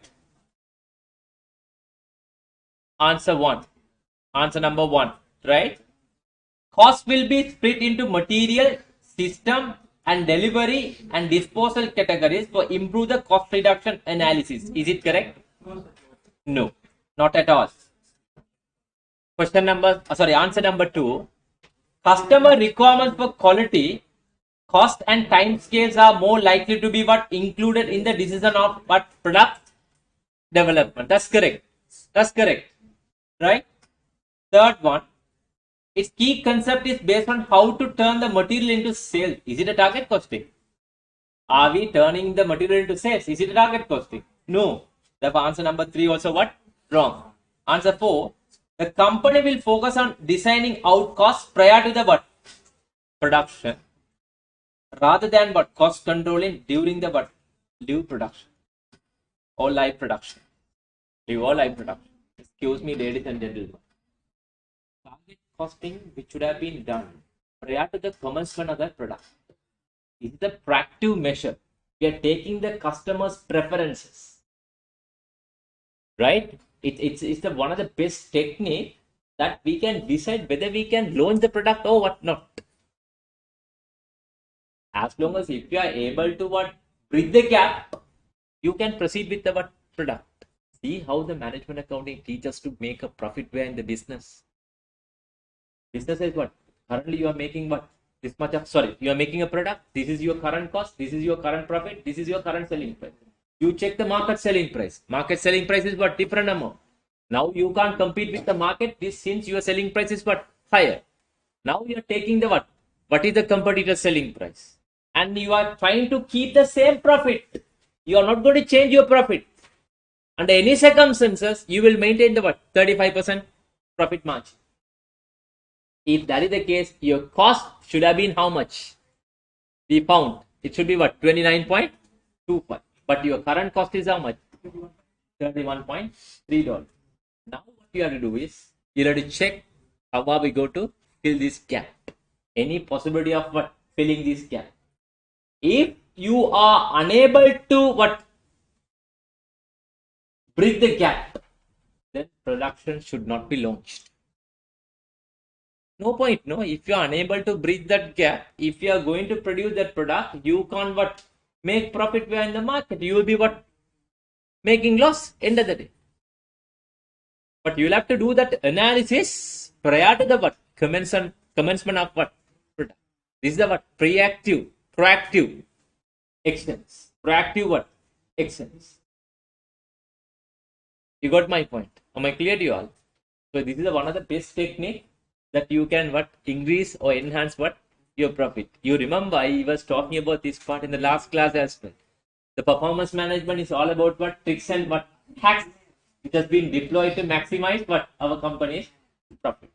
Answer number one, right? Cost will be split into material, system, and delivery and disposal categories for improve the cost reduction analysis. Is it correct? No, not at all. Answer number two. Customer requirements for quality, cost, and time scales are more likely to be what included in the decision of what product development. That's correct. right? Third one, its key concept is based on how to turn the material into sales. Is it a target costing? Are we turning the material into sales? Is it a target costing? No. Therefore, answer number 3 also what? Wrong. Answer 4, the company will focus on designing out costs prior to the what? Production, rather than what? Cost controlling during the what? Live production or live production. Live or live production. Excuse me, ladies and gentlemen. Target costing which should have been done prior to the commencement of the product. This is a proactive measure. We are taking the customer's preferences, right? It's one of the best technique that we can decide whether we can launch the product or what not. As long as if you are able to what bridge the gap, you can proceed with the what product. See how the management accounting teaches to make a profit where in the business. Business is what? Currently you are making what? This much of, sorry, you are making a product. This is your current cost. This is your current profit. This is your current selling price. You check the market selling price. Market selling price is what? Different amount. Now you can't compete with the market. This since your selling price is what? Higher. Now you are taking the what? What is the competitor's selling price? And you are trying to keep the same profit. You are not going to change your profit. Under any circumstances, you will maintain the what? 35% profit margin. If that is the case, your cost should have been how much? We found it should be what? 29.25. But your current cost is how much? $31.3. Now what you have to do is you have to check how are we going to fill this gap. Any possibility of what? Filling this gap. If you are unable to what? Bridge the gap, then production should not be launched. No point, no. If you are unable to bridge that gap, if you are going to produce that product, you can't what? Make profit where in the market. You will be what? Making loss end of the day. But you will have to do that analysis prior to the what? Commencement of what? Product. This is the what? Proactive excellence. Proactive what? Excellence. You got my point. Am I clear to you all? So this is one of the best technique that you can what? Increase or enhance what? Your profit. You remember I was talking about this part in the last class as well. The performance management is all about what? Tricks and what? Hacks which has been deployed to maximize what? Our company's profit.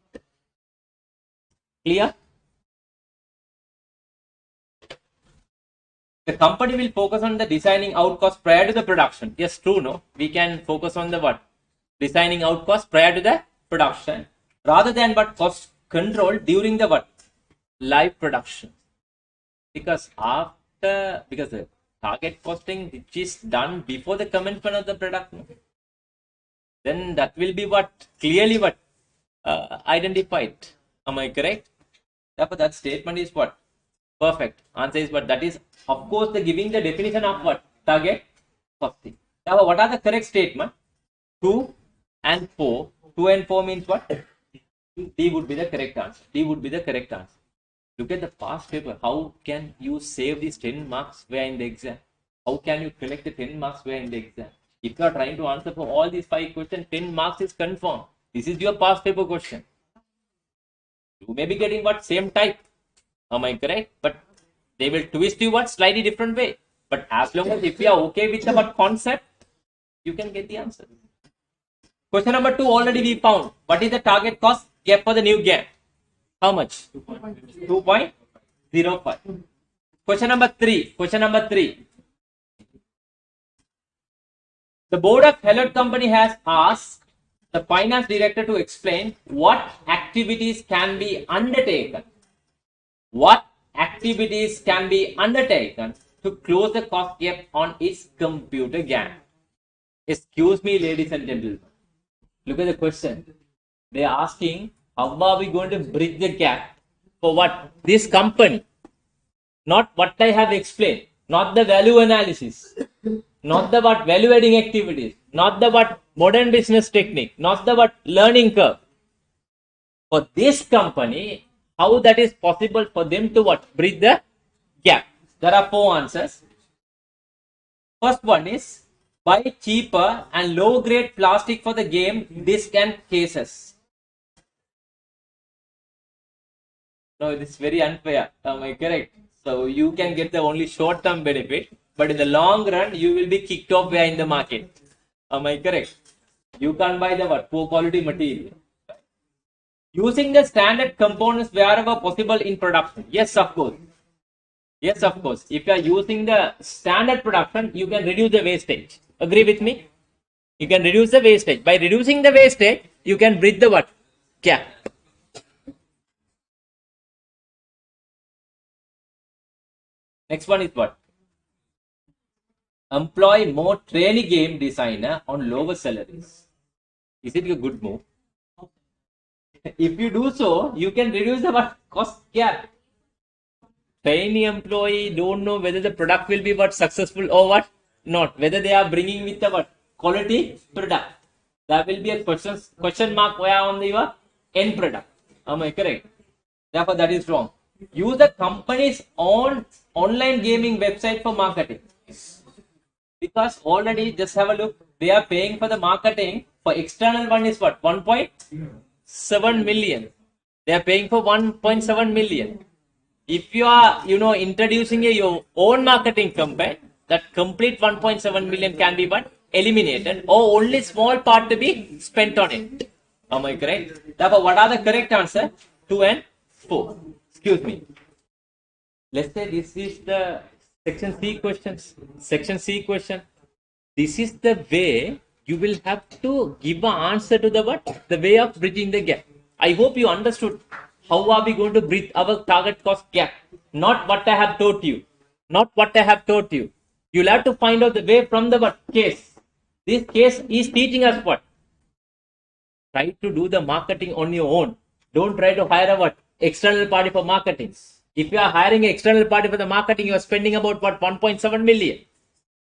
Clear? The company will focus on the designing out cost prior to the production. Yes, true, no? We can focus on the what? Designing out cost prior to the production rather than what? Cost control during the what? Live production. Because the target costing which is done before the commencement of the product, no? Then that will be what? Clearly what? Identified. Am I correct? Therefore that statement is what? Perfect. Answer is what? That is of course the giving the definition of what? Target costing. Now what are the correct statement? 2 and 4. 2 and 4 means what? D would be the correct answer. D would be the correct answer. Look at the past paper. How can you save these 10 marks where in the exam? How can you collect the 10 marks where in the exam? If you are trying to answer for all these 5 questions, 10 marks is confirmed. This is your past paper question. You may be getting what? Same type. Am I correct? But they will twist you what? Slightly different way. But as long as if you are okay with the what concept, you can get the answer. Question number 2 already we found. What is the target cost gap for the new gap? How much? 2.05. Question number 3. The board of Hewlett Company has asked the finance director to explain what activities can be undertaken. What activities can be undertaken to close the cost gap on its computer gap? Excuse me, ladies and gentlemen. Look at the question. They are asking, how are we going to bridge the gap for what? This company. Not what I have explained. Not the value analysis. Not the what value adding activities. Not the what modern business technique. Not the what learning curve. For this company, how that is possible for them to what? Bridge the gap. There are 4 answers. First one is Buy cheaper and low grade plastic for the game disc and cases. No, it is very unfair. Am I correct? So you can get the only short term benefit, but in the long run, you will be kicked off in the market. Am I correct? You can't buy the what? Poor quality material. Using the standard components wherever possible in production. Yes, of course. Yes, of course. If you are using the standard production, you can reduce the wastage. Agree with me? You can reduce the wastage. By reducing the wastage, you can bridge the what? Gap. Next one is what? Employ more trainee game designer on lower salaries. Is it a good move? If you do so, you can reduce the what? Cost gap. Trainee employee don't know whether the product will be what successful or what not. Whether they are bringing with the what quality product. That will be a question mark where on the end product. Am I correct? Therefore, that is wrong. Use the company's own online gaming website for marketing. Because already, just have a look, they are paying for the marketing. For external one is what? 1.7 million. They are paying for 1.7 million. If you are, introducing your own marketing campaign, that complete 1.7 million can be but eliminated or only small part to be spent on it. Am I correct? Therefore, what are the correct answer? 2 and 4. Excuse me. Let's say this is the section C questions. Section C question. This is the way you will have to give an answer to the what? The way of bridging the gap. I hope you understood how are we going to bridge our target cost gap. Not what I have taught you. Not what I have taught you. You'll have to find out the way from the what? Case. This case is teaching us what? Try to do the marketing on your own. Don't try to hire a what? External party for marketing. If you are hiring an external party for the marketing, you are spending about what? 1.7 million.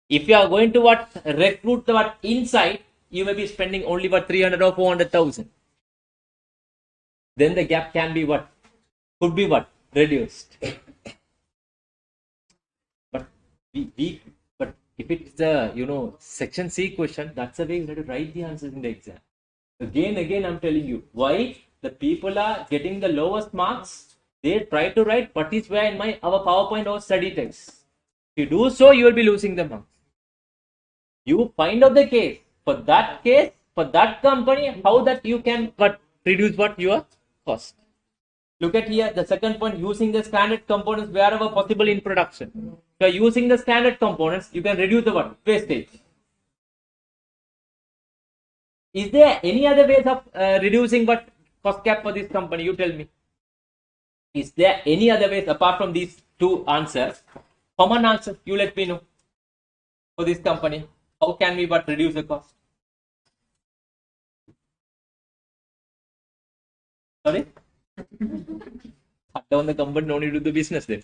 If you are going to what? Recruit the what? Inside, you may be spending only what? 300 or 400,000. Then the gap can be what? Could be what? Reduced. But but if it's the section C question, that's the way you have to write the answers in the exam. Again, I'm telling you why the people are getting the lowest marks. They try to write what is where in our PowerPoint or study text. If you do so, you will be losing the marks. You find out the case for that company, how that you can reduce what your cost. Look at here the second point, using the standard components wherever possible in production. So using the standard components, you can reduce the what? Wastage. Is there any other ways of reducing what cost gap for this company? You tell me. Is there any other ways apart from these two answers? Common answer, you let me know. For this company, how can we reduce the cost? Sorry? Shut down the company, no need to do the business then.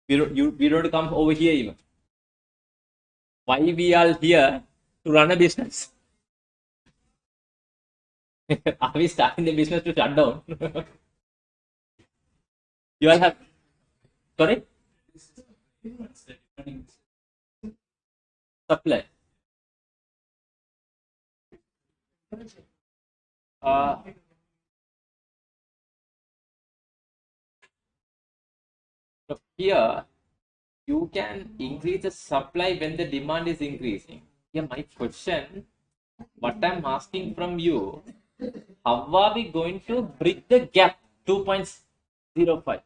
We don't come over here even. Why we are here to run a business? Are we starting the business to shut down? You all have. Sorry? Supply. So here you can increase the supply when the demand is increasing. Yeah, my question, what I'm asking from you, how are we going to bridge the gap 2.05?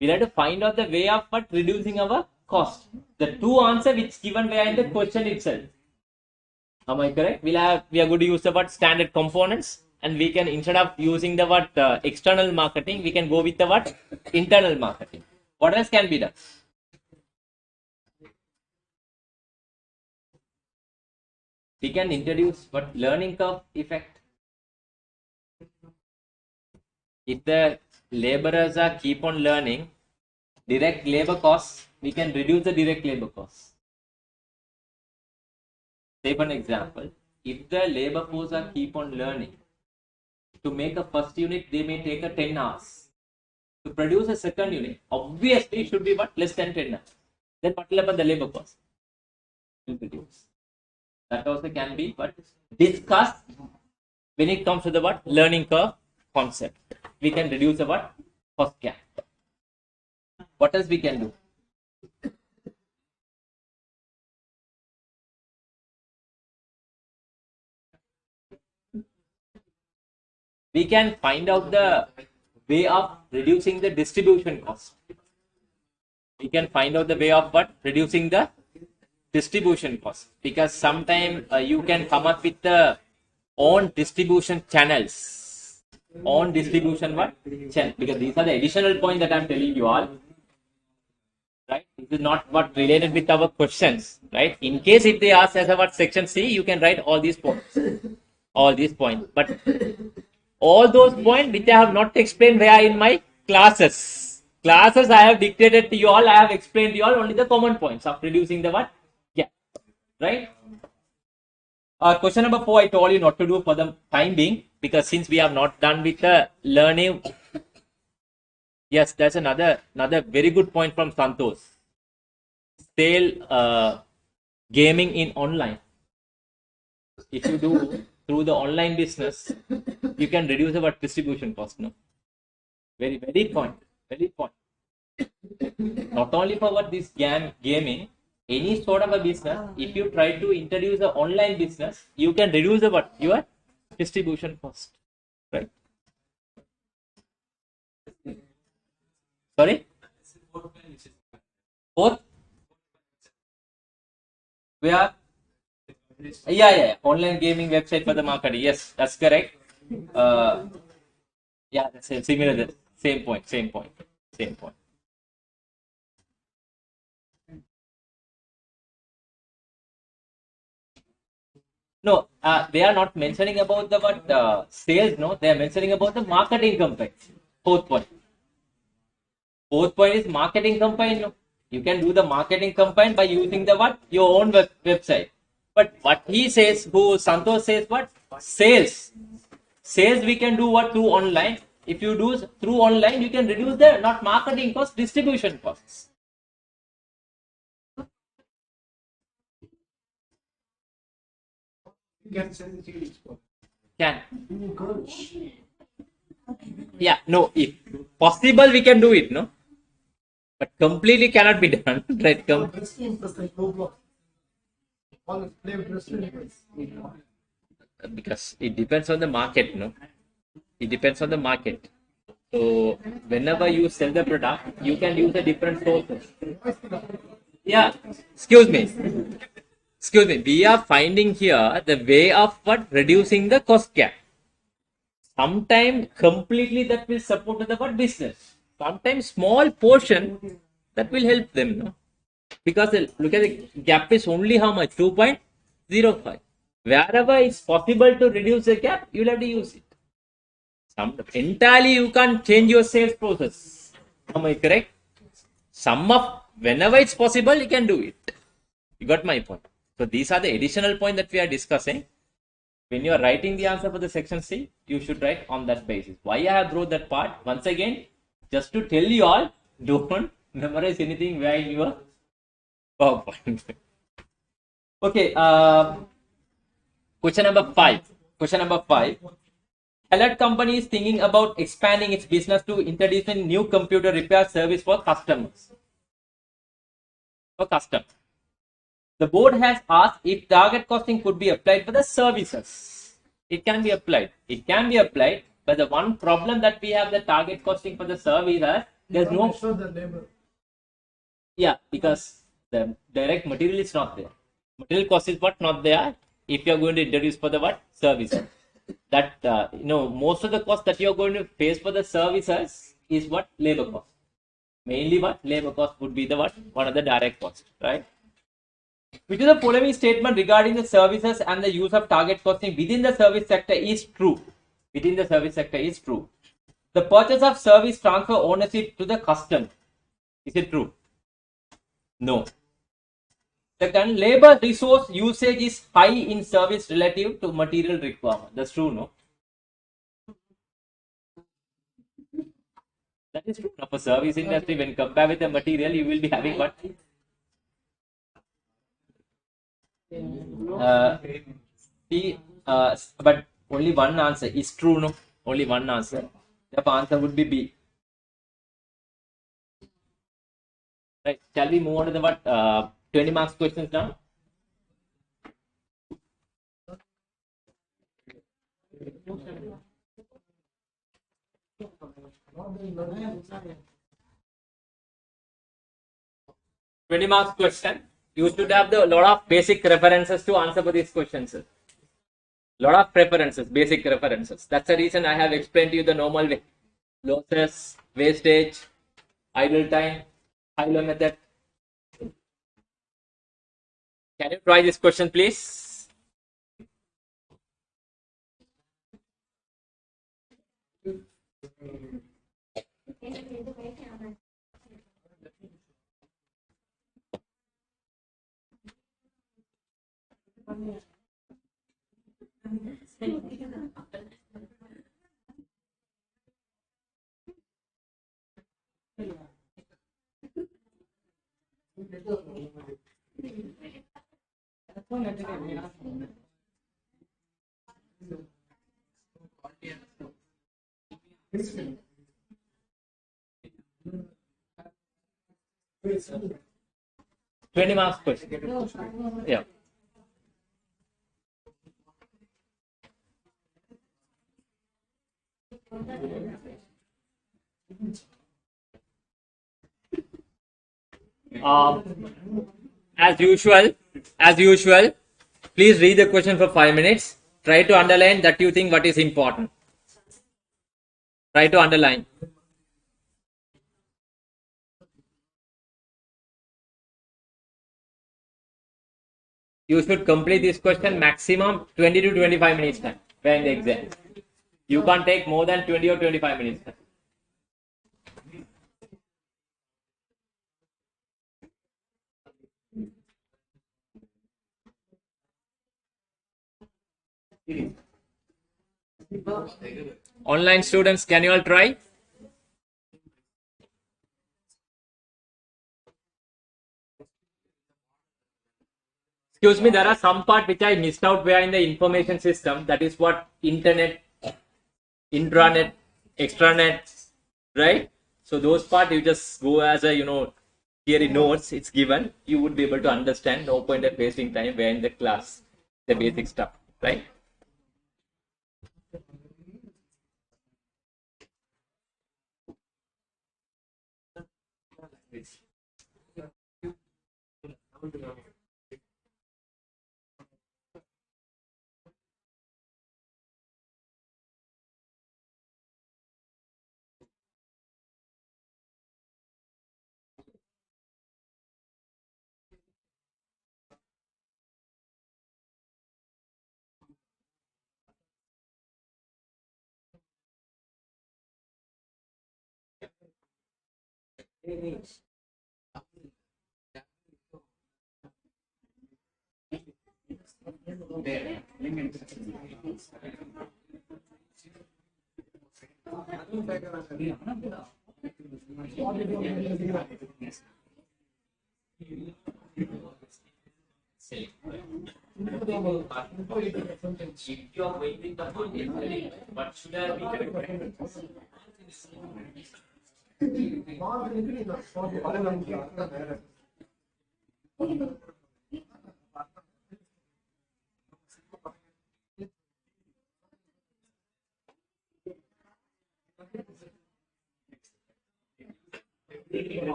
We'll have to find out the way of reducing our cost. The two answers which given were in the question itself. Am I correct? We are going to use the standard components, and we can, instead of using the external marketing, we can go with the internal marketing. What else can be done? We can introduce learning curve effect. If the laborers are keep on learning direct labor costs, we can reduce the direct labor costs. Say for an example, if the labor force are keep on learning, to make a first unit, they may take 10 hours. To produce a second unit, obviously it should be less than 10 hours. Then what will happen the labor cost? will reduce. That also can be, but discuss when it comes to the what learning curve concept. We can reduce the what cost gap. What else we can do? We can find out the way of reducing the distribution cost. We can find out the way of what reducing the distribution cost, because sometimes you can come up with the own distribution channels, own distribution what channel, because these are the additional point that I'm telling you all, right? This is not what related with our questions, right? In case if they ask as about section C, you can write all these points, but all those points which I have not explained where in my classes I have dictated to you all, I have explained to you all only the common points of reducing the what gap, right? Question number 4, I told you not to do for the time being, because since we have not done with the learning. Yes, that's another very good point from Santosh. Sale gaming in online. If you do through the online business, you can reduce our distribution cost. No, very point. Not only for what this gaming, any sort of a business, if you try to introduce an online business, you can reduce the what your distribution cost, right? Sorry, fourth, where yeah, online gaming website for the marketing. Yes, that's correct. Yeah, that's similar. Same point. No, they are not mentioning about the what sales. No, they are mentioning about the marketing campaign. Fourth point. Fourth point is marketing campaign. No, you can do the marketing campaign by using the what your own website. But what he says, who Santosh says, what sales we can do what through online. If you do through online, you can reduce the not marketing cost, distribution costs. Can. Yeah, no, if possible, we can do it, no? But completely cannot be done, right? Because it depends on the market, no? It depends on the market. So whenever you sell the product, you can use a different sources. Yeah, excuse me. We are finding here the way of what reducing the cost gap. Sometimes completely that will support the what business. Sometimes small portion that will help them, no? Because look at the gap is only how much 2.05. Wherever it's possible to reduce the gap, you'll have to use it. Entirely you can't change your sales process. Am I correct? Some of whenever it's possible, you can do it. You got my point. So these are the additional point that we are discussing. When you are writing the answer for the section C, you should write on that basis. Why I have brought that part? Once again, just to tell you all, don't memorize anything where in your PowerPoint. Okay, question number 5. Alert company is thinking about expanding its business to introduce a new computer repair service for customers. The board has asked if target costing could be applied for the services. It can be applied, but the one problem that we have, the target costing for the services, there's no. Yeah, because the direct material is not there. Material cost is what not there. If you are going to introduce for the what service, that most of the cost that you are going to face for the services is what labor cost. Mainly what labor cost would be the what one of the direct cost, right? Which is the following statement regarding the services and the use of target costing within the service sector is true. The purchase of service transfer ownership to the customer. Is it true? No. Second, labor resource usage is high in service relative to material requirement. That's true, no? That is true. Now, for service industry, when compared with the material, you will be having what? C, but only one answer is true, no? Only one answer. The answer would be B. Right. Shall we move on to the 20 marks questions now? Twenty marks question. You should have the lot of basic references to answer for these questions. Lot of preferences, basic references. That's the reason I have explained to you the normal way. Losses, wastage, idle time, high-low method. Can you try this question, please? Twenty marks question. Yeah. As usual, please read the question for 5 minutes. Try to underline that you think what is important. Try to underline. You should complete this question maximum 20 to 25 minutes time when the exam. You can't take more than 20 or 25 minutes time. Online students, can you all try? Excuse me, there are some part which I missed out where in the information system. That is what internet, intranet, extranet, right? So those part you just go as a theory notes. It's given. You would be able to understand. No point of wasting time where in the class, the basic stuff, right? What should I be?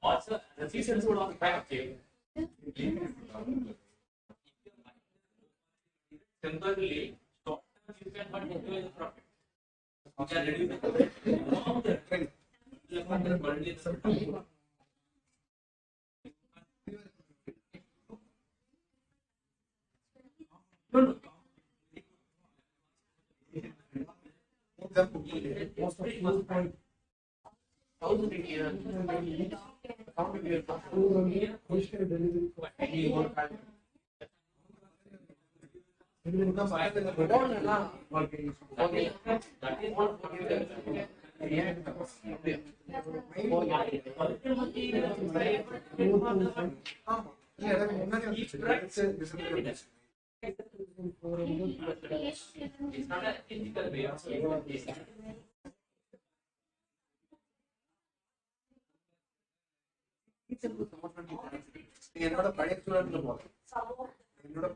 Also, the seasons would also back to temporarily, short term you can but enjoy the profit. You can reduce the long term. என்னோட பழைய ஸ்டூடெண்ட்ல போறேன். என்னோட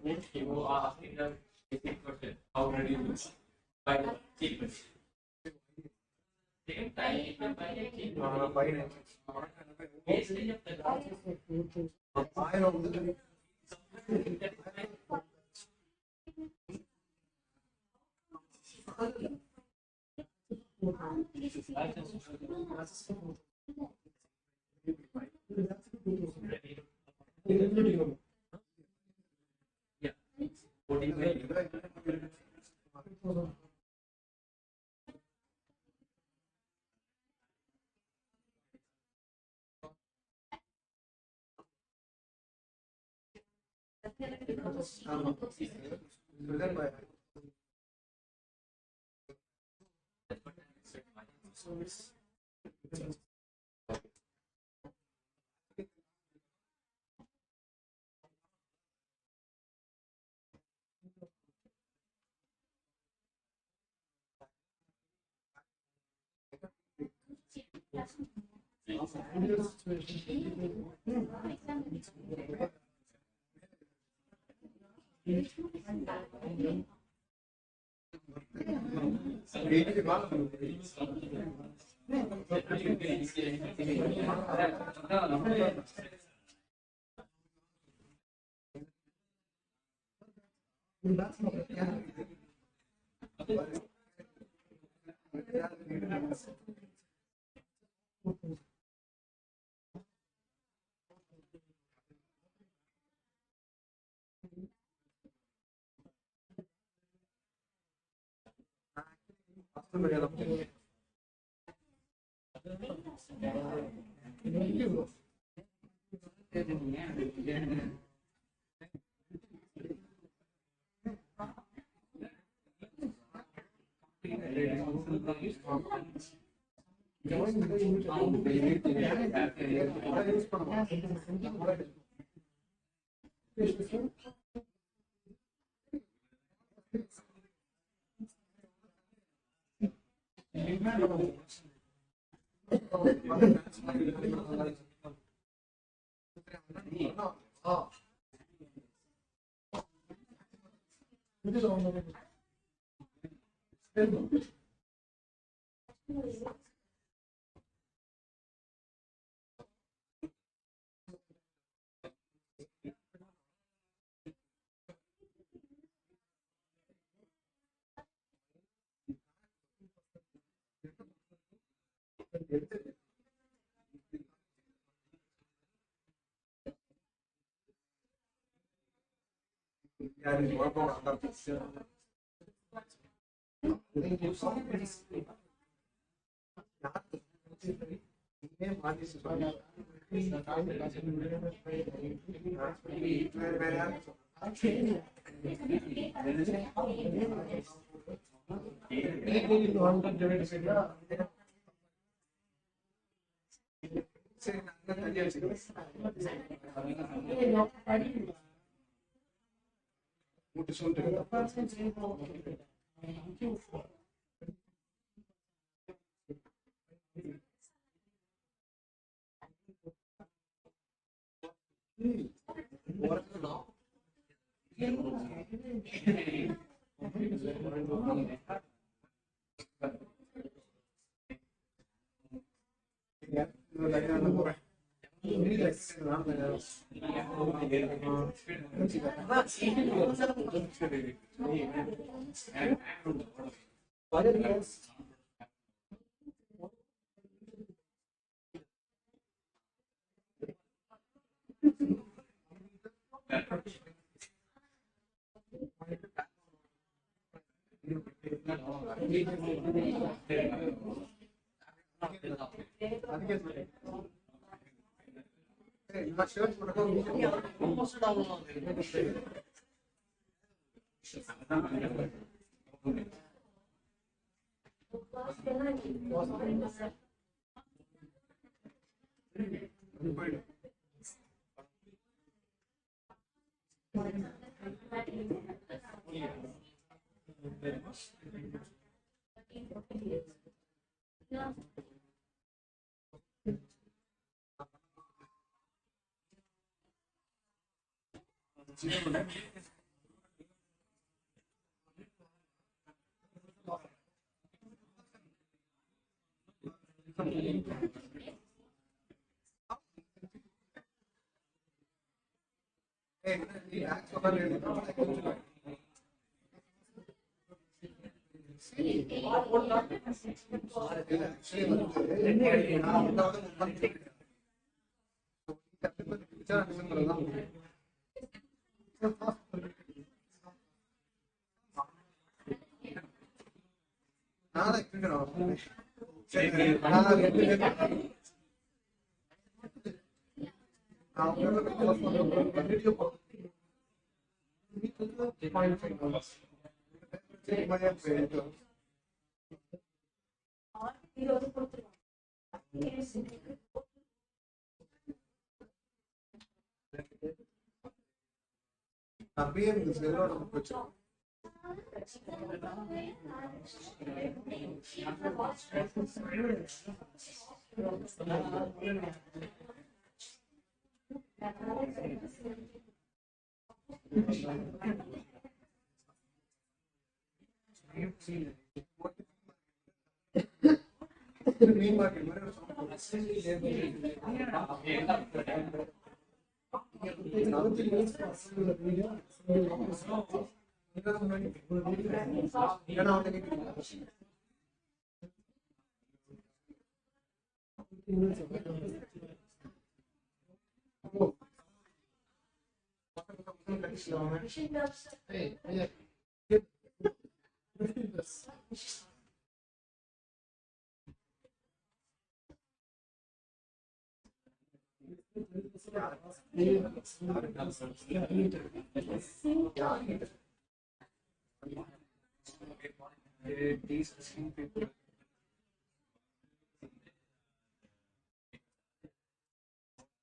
నా shirt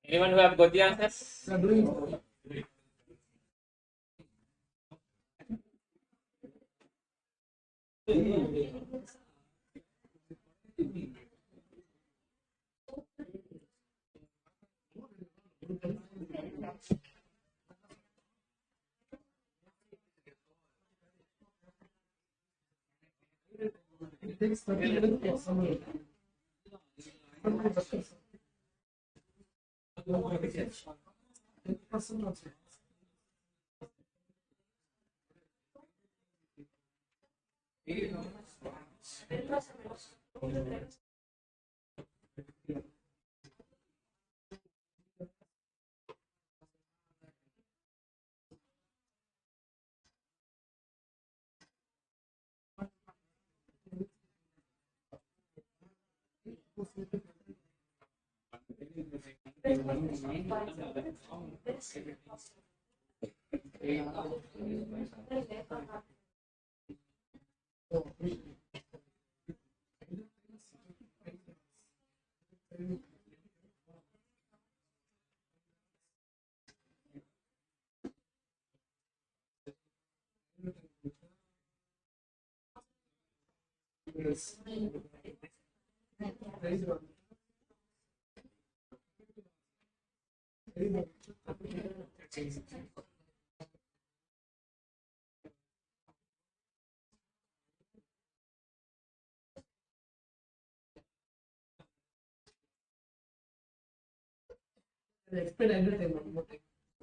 Anyone who have got the answers?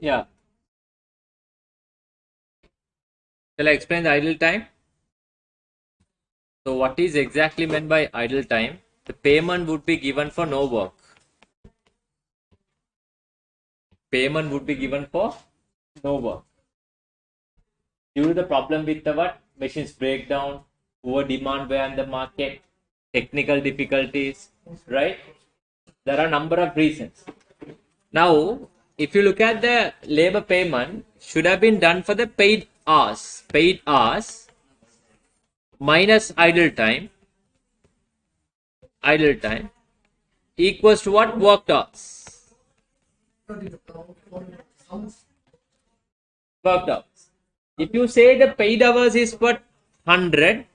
Yeah. Shall I explain the idle time? So what is exactly meant by idle time? The payment would be given for no work. Payment would be given for no work. Due to the problem with the what? Machines breakdown, poor demand by on the market, technical difficulties, right? There are a number of reasons. Now, if you look at the labor payment, should have been done for the paid hours. Paid hours minus idle time equals to what? Worked hours. Worked hours. If you say the paid hours is what? 100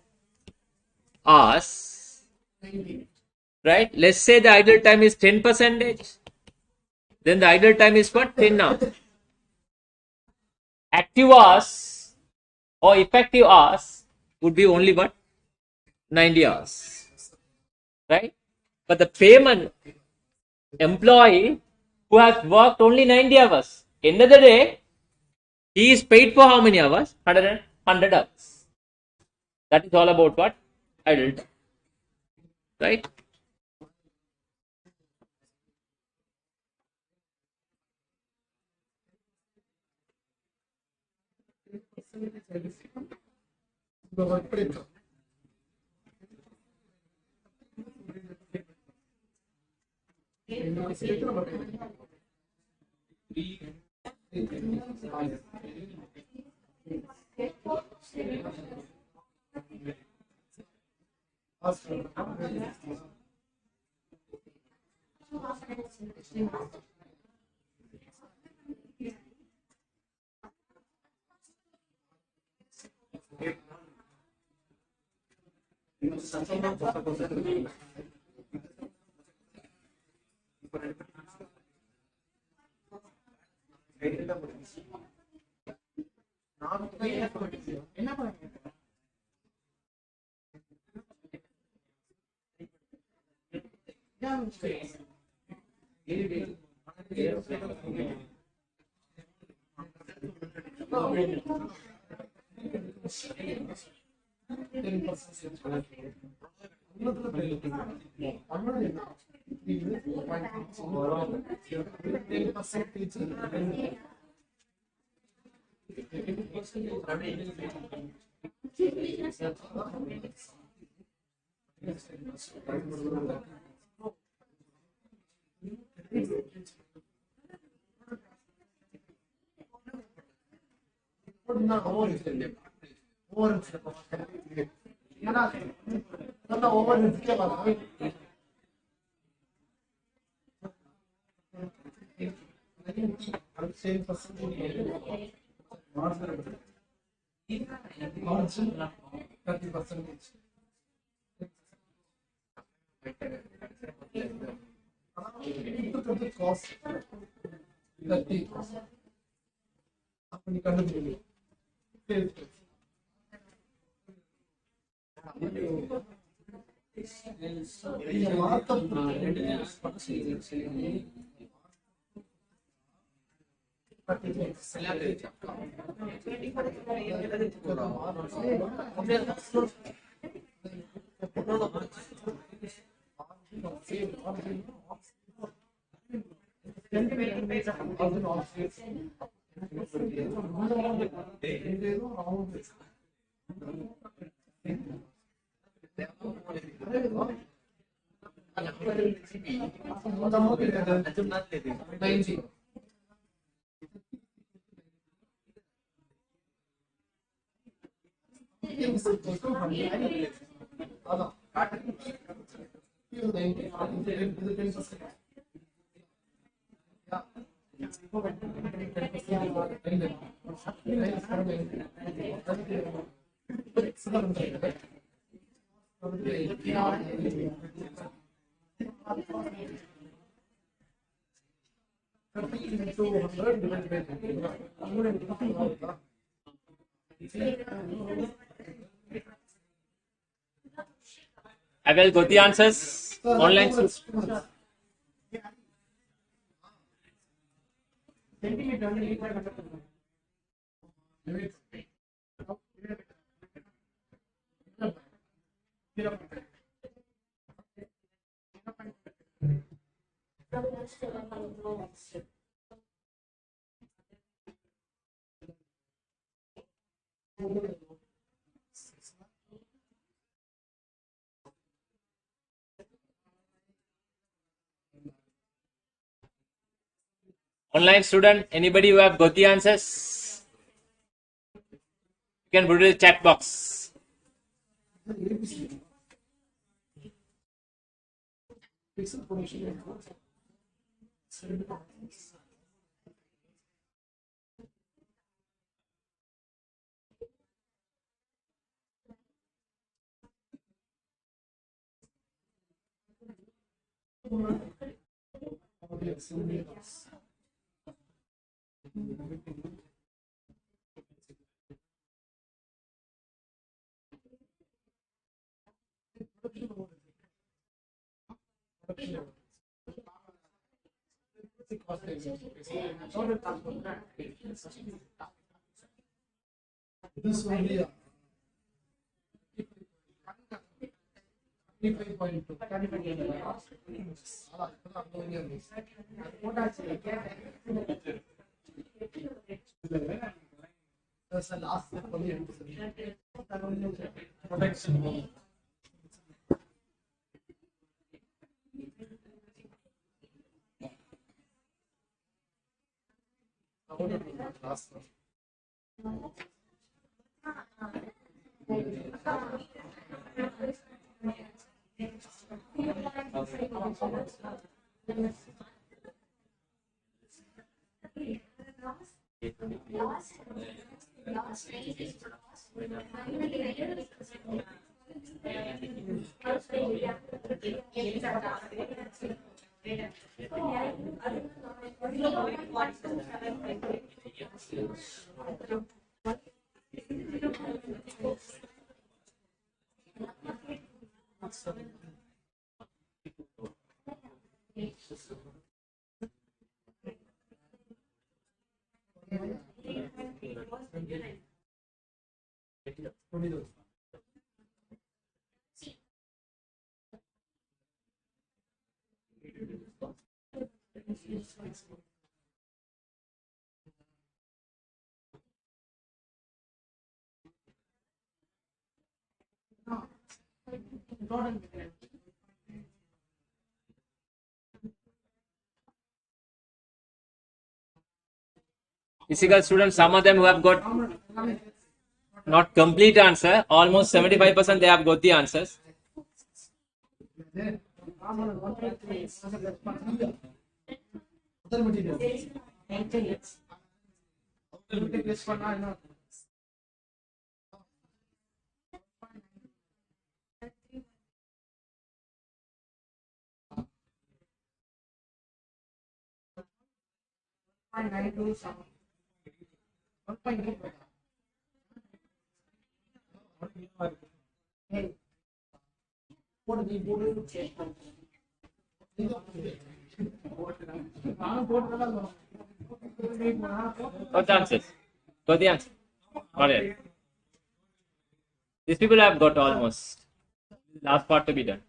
hours, right? Let's say the idle time is 10%. Then the idle time is what? 10 hours. Active hours or effective hours would be only what? 90 hours. Right? But the payment employee who has worked only 90 hours. End of the day, he is paid for how many hours? 100 hours. That is all about what? Idle time. Right? I will got the answers online. Online student, anybody who have got the answers? You can put it in the chat box. This will be 35.2. That's the last step for the protection. Last one. Physical students, some of them who have got not complete answer, almost 75% they have got the answers. Other materials. Got the answers. Got the answer. Not yet. These people have got almost. Last part to be done.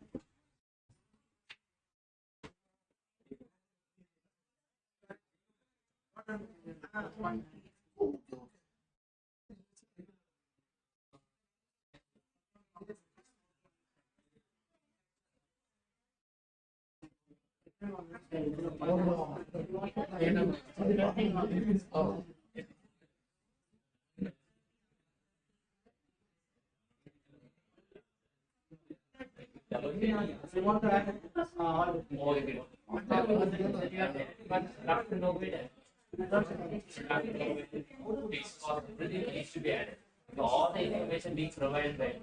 All the information being provided by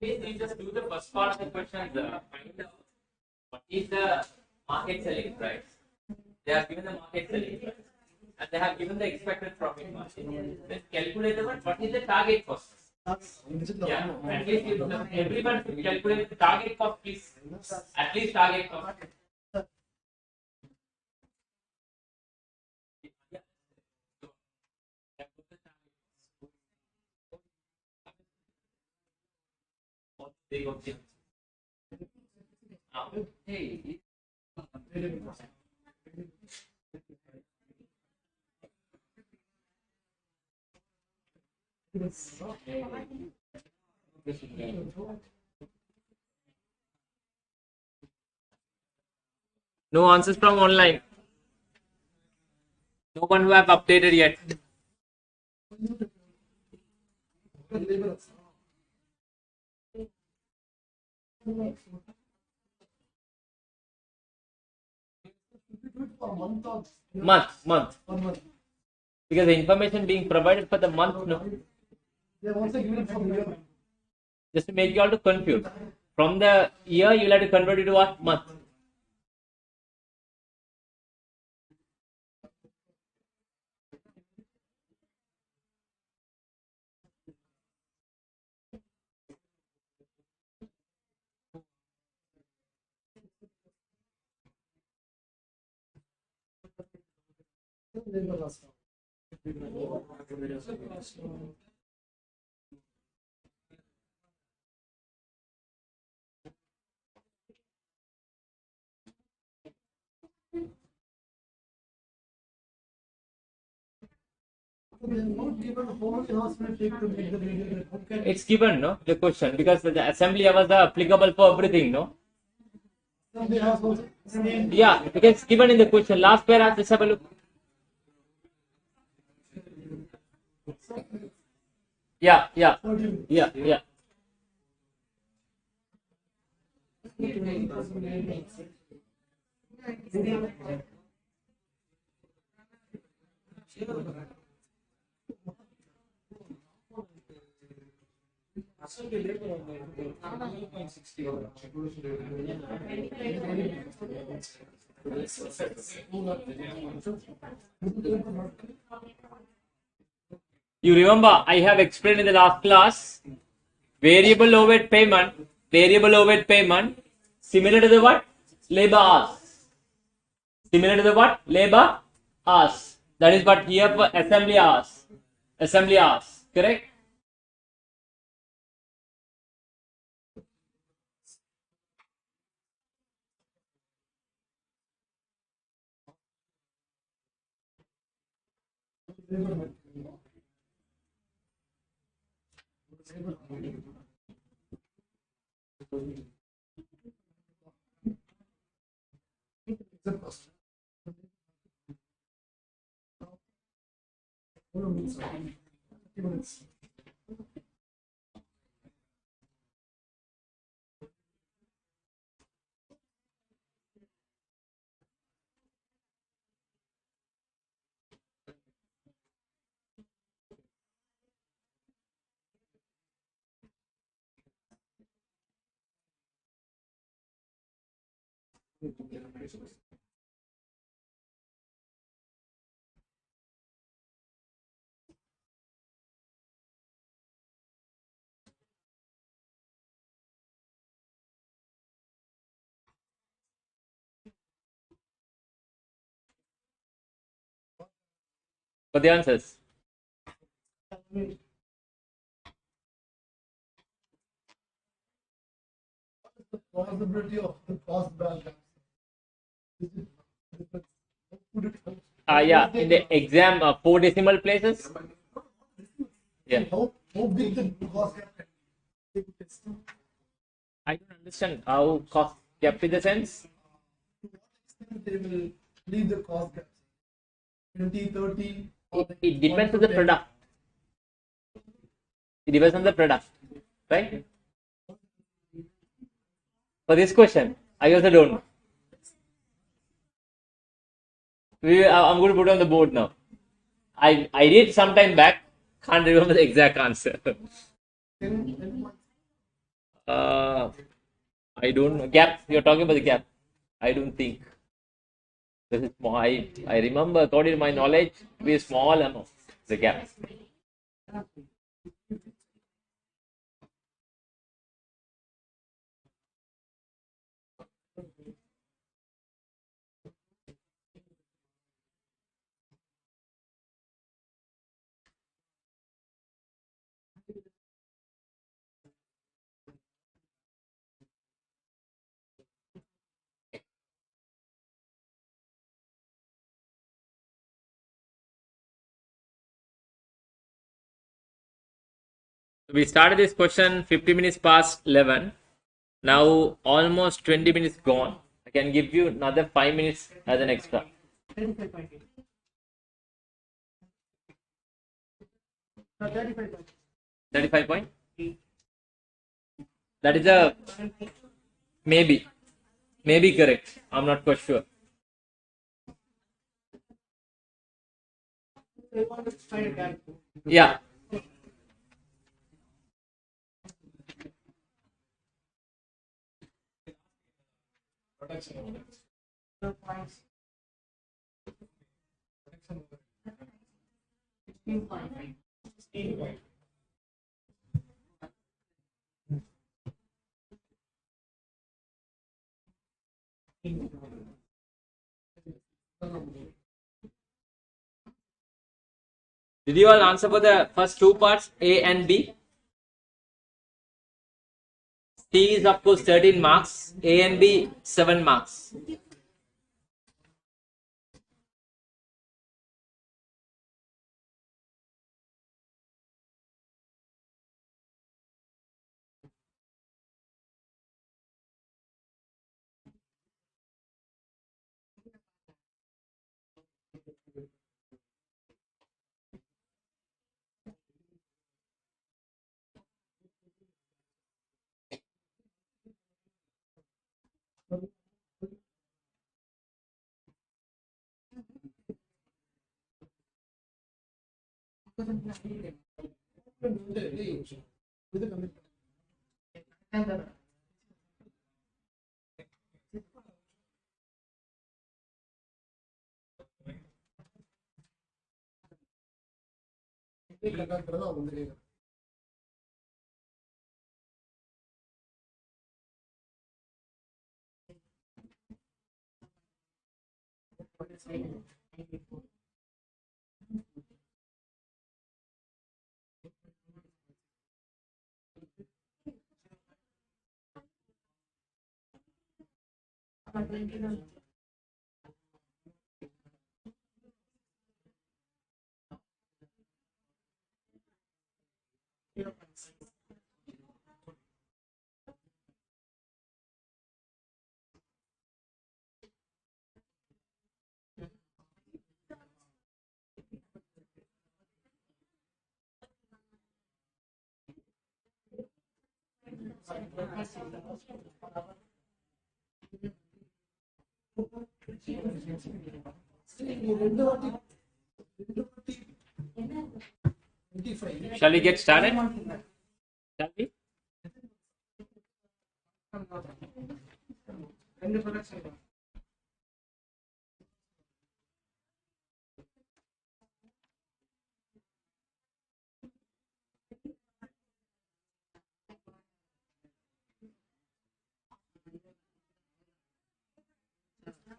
we just do the first part of the question, find out what is the market selling price. They have given the market selling price and they have given the expected profit margin. Then calculate the what is the target cost. Yeah, at least everyone should calculate the target cost, please. At least target cost. They got the hey. No answers from online. No one who have updated yet. For month or Month. 1 month. Because the information being provided for the month, no, They have also given for the year. just to make you all to confuse. From the year, you'll have to convert it to what? Month. Labor last month. They have not given how many hours will it take to make the video. How can It's given, no, the question, because the assembly hours are applicable for everything, no? somebody has also same Yeah, because it's given in the question. Last paragraph, let's have a look. Yeah. 30 Yeah. You remember, I have explained in the last class, variable overhead payment, similar to the what? Labor hours. Similar to the what? Labor hours. That is what here for assembly hours. Assembly hours, correct? minutes. For the answers. The possibility of the cost balance. Is it, would it help? Yeah, in the exam, 4 decimal places. Yeah. How big the cost gap can be? I don't understand how cost kept in the sense. To what extent they will leave the cost gaps? 20, 30? Or It depends on 1 to the 10? product. It depends on the product, right? For this question, I also don't know. I'm going to put it on the board now. I did some time back, can't remember the exact answer. 10 months. uh, I don't know. Gap, you're talking about the gap. I don't think. This is small. I remember, according to my knowledge, to be a small amount, the gap. We started this question 50 minutes past 11. Now almost 20 minutes gone. I can give you another 5 minutes as an extra. 35 point? That is a maybe. Maybe correct. I'm not quite sure. Yeah. Did you all answer for the first two parts, A and B? C is of course 13 marks, A and B 7 marks. Shall we get started? Shall we?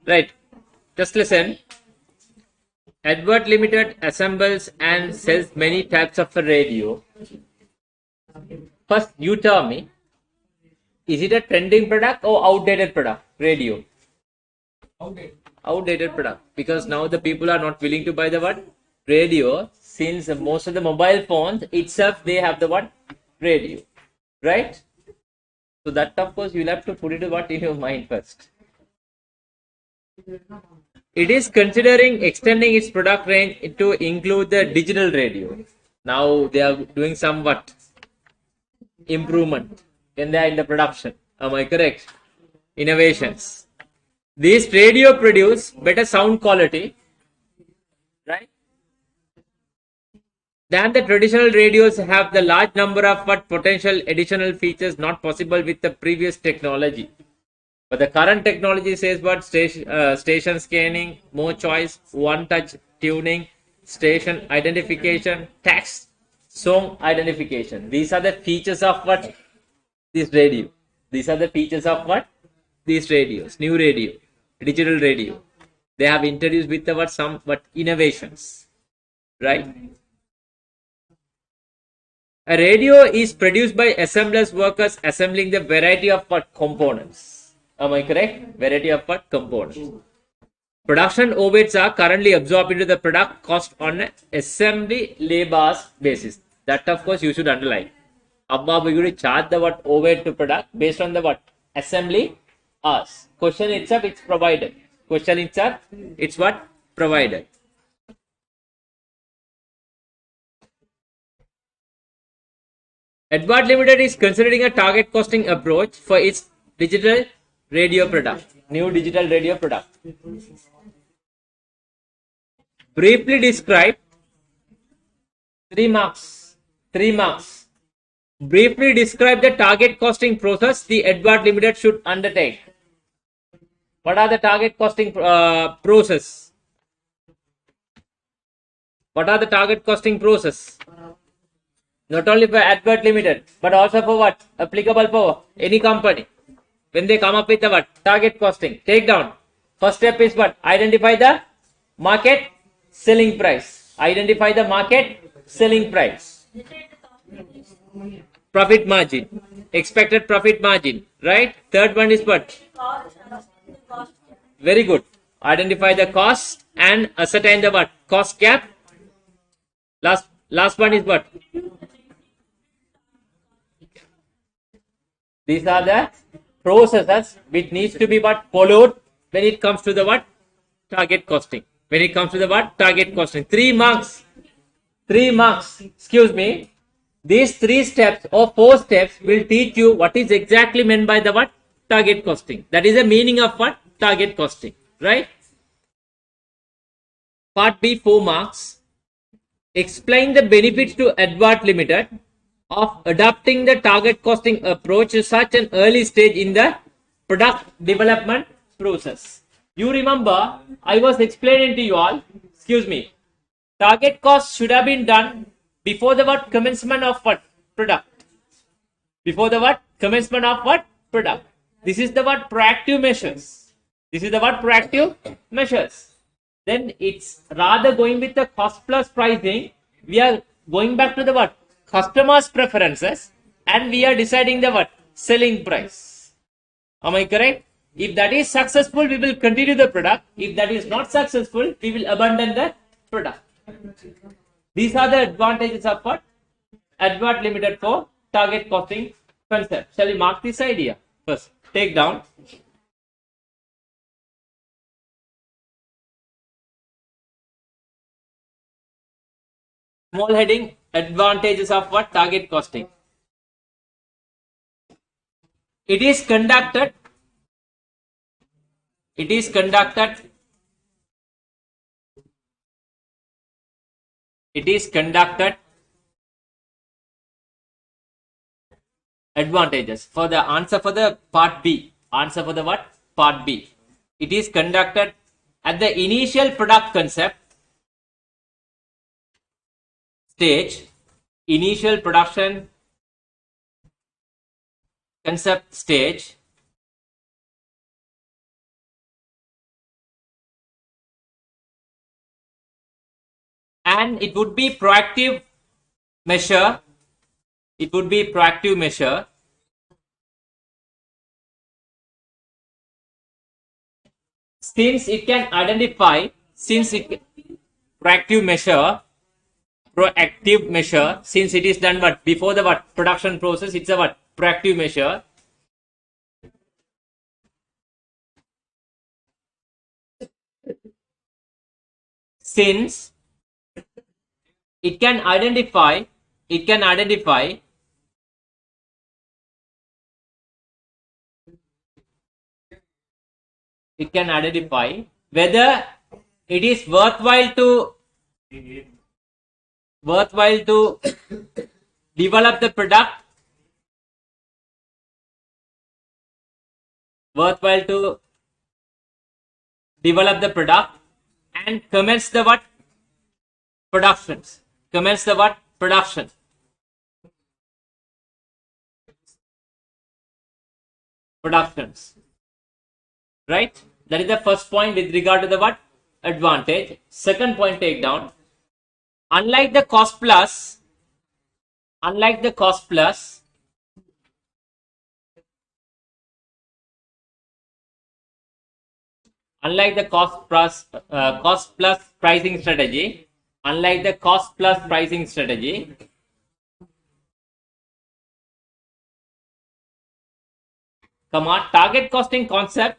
Right. Just listen. Edward Limited assembles and sells many types of a radio. First, you tell me, is it a trending product or outdated product? Radio. Outdated product. Because now the people are not willing to buy the what? Radio. Since most of the mobile phones itself, they have the what? Radio. Right? So that of course you'll have to put it what in your mind first. It is considering extending its product range to include the digital radio. Now they are doing somewhat improvement when they are in the production. Am I correct? Innovations. These radio produce better sound quality, right? Than the traditional radios have the large number of what potential additional features not possible with the previous technology. But the current technology says what station scanning, more choice, one-touch tuning, station identification, text, song identification. These are the features of what? This radio. These are the features of what? These radios. New radio, digital radio. They have introduced with the what? Some what innovations, right? A radio is produced by assemblers workers assembling the variety of what components. Am I correct? Variety of what components. Production overheads are currently absorbed into the product cost on an assembly labor basis. That of course you should underline. Above, we're going to charge the what overhead to product based on the what assembly hours. Question itself, it's provided. Question itself, it's what provided. Edward Limited is considering a target costing approach for its digital radio product. New digital radio product. Briefly describe 3 marks. 3 marks. Briefly describe the target costing process the Edward Limited should undertake. What are the target costing process? What are the target costing process? Not only for Edward Limited, but also for what? Applicable for any company. When they come up with the what? Target costing. Take down. First step is what? Identify the market selling price. Identify the market selling price. Profit margin. Expected profit margin. Right? Third one is what? Very good. Identify the cost and ascertain the what? Cost gap. Last one is what? These are the processes which needs to be what followed when it comes to the what target costing. When it comes to the what target costing. 3 marks. 3 marks. Excuse me. These 3 steps or 4 steps will teach you what is exactly meant by the what target costing. That is the meaning of what target costing. Right? Part B, 4 marks. Explain the benefits to Edward Limited of adopting the target costing approach at such an early stage in the product development process. You remember, I was explaining to you all, excuse me, target cost should have been done before the what commencement of what product. Before the what commencement of what product. This is the what proactive measures. This is the what proactive measures. Then it's rather going with the cost plus pricing. We are going back to the what customers' preferences and we are deciding the what selling price. Am I correct? If that is successful, we will continue the product. If that is not successful, we will abandon the product. These are the advantages of what Edward Limited for target costing concept. Shall we mark this idea first? Take down. Small heading, advantages of what target costing. It is conducted advantages for the answer for the part B. Answer for the what? Part B. It is conducted at the initial product concept stage, initial production concept stage, and it would be proactive measure. It would be proactive measure since it can identify, proactive measure since it is done what before the what production process, it's a what proactive measure. Since it can identify whether it is worthwhile to develop the product, and commence the what productions. Right? That is the first point with regard to the what advantage. Second point, take down. Unlike the cost plus, cost plus pricing strategy, comma, target costing concept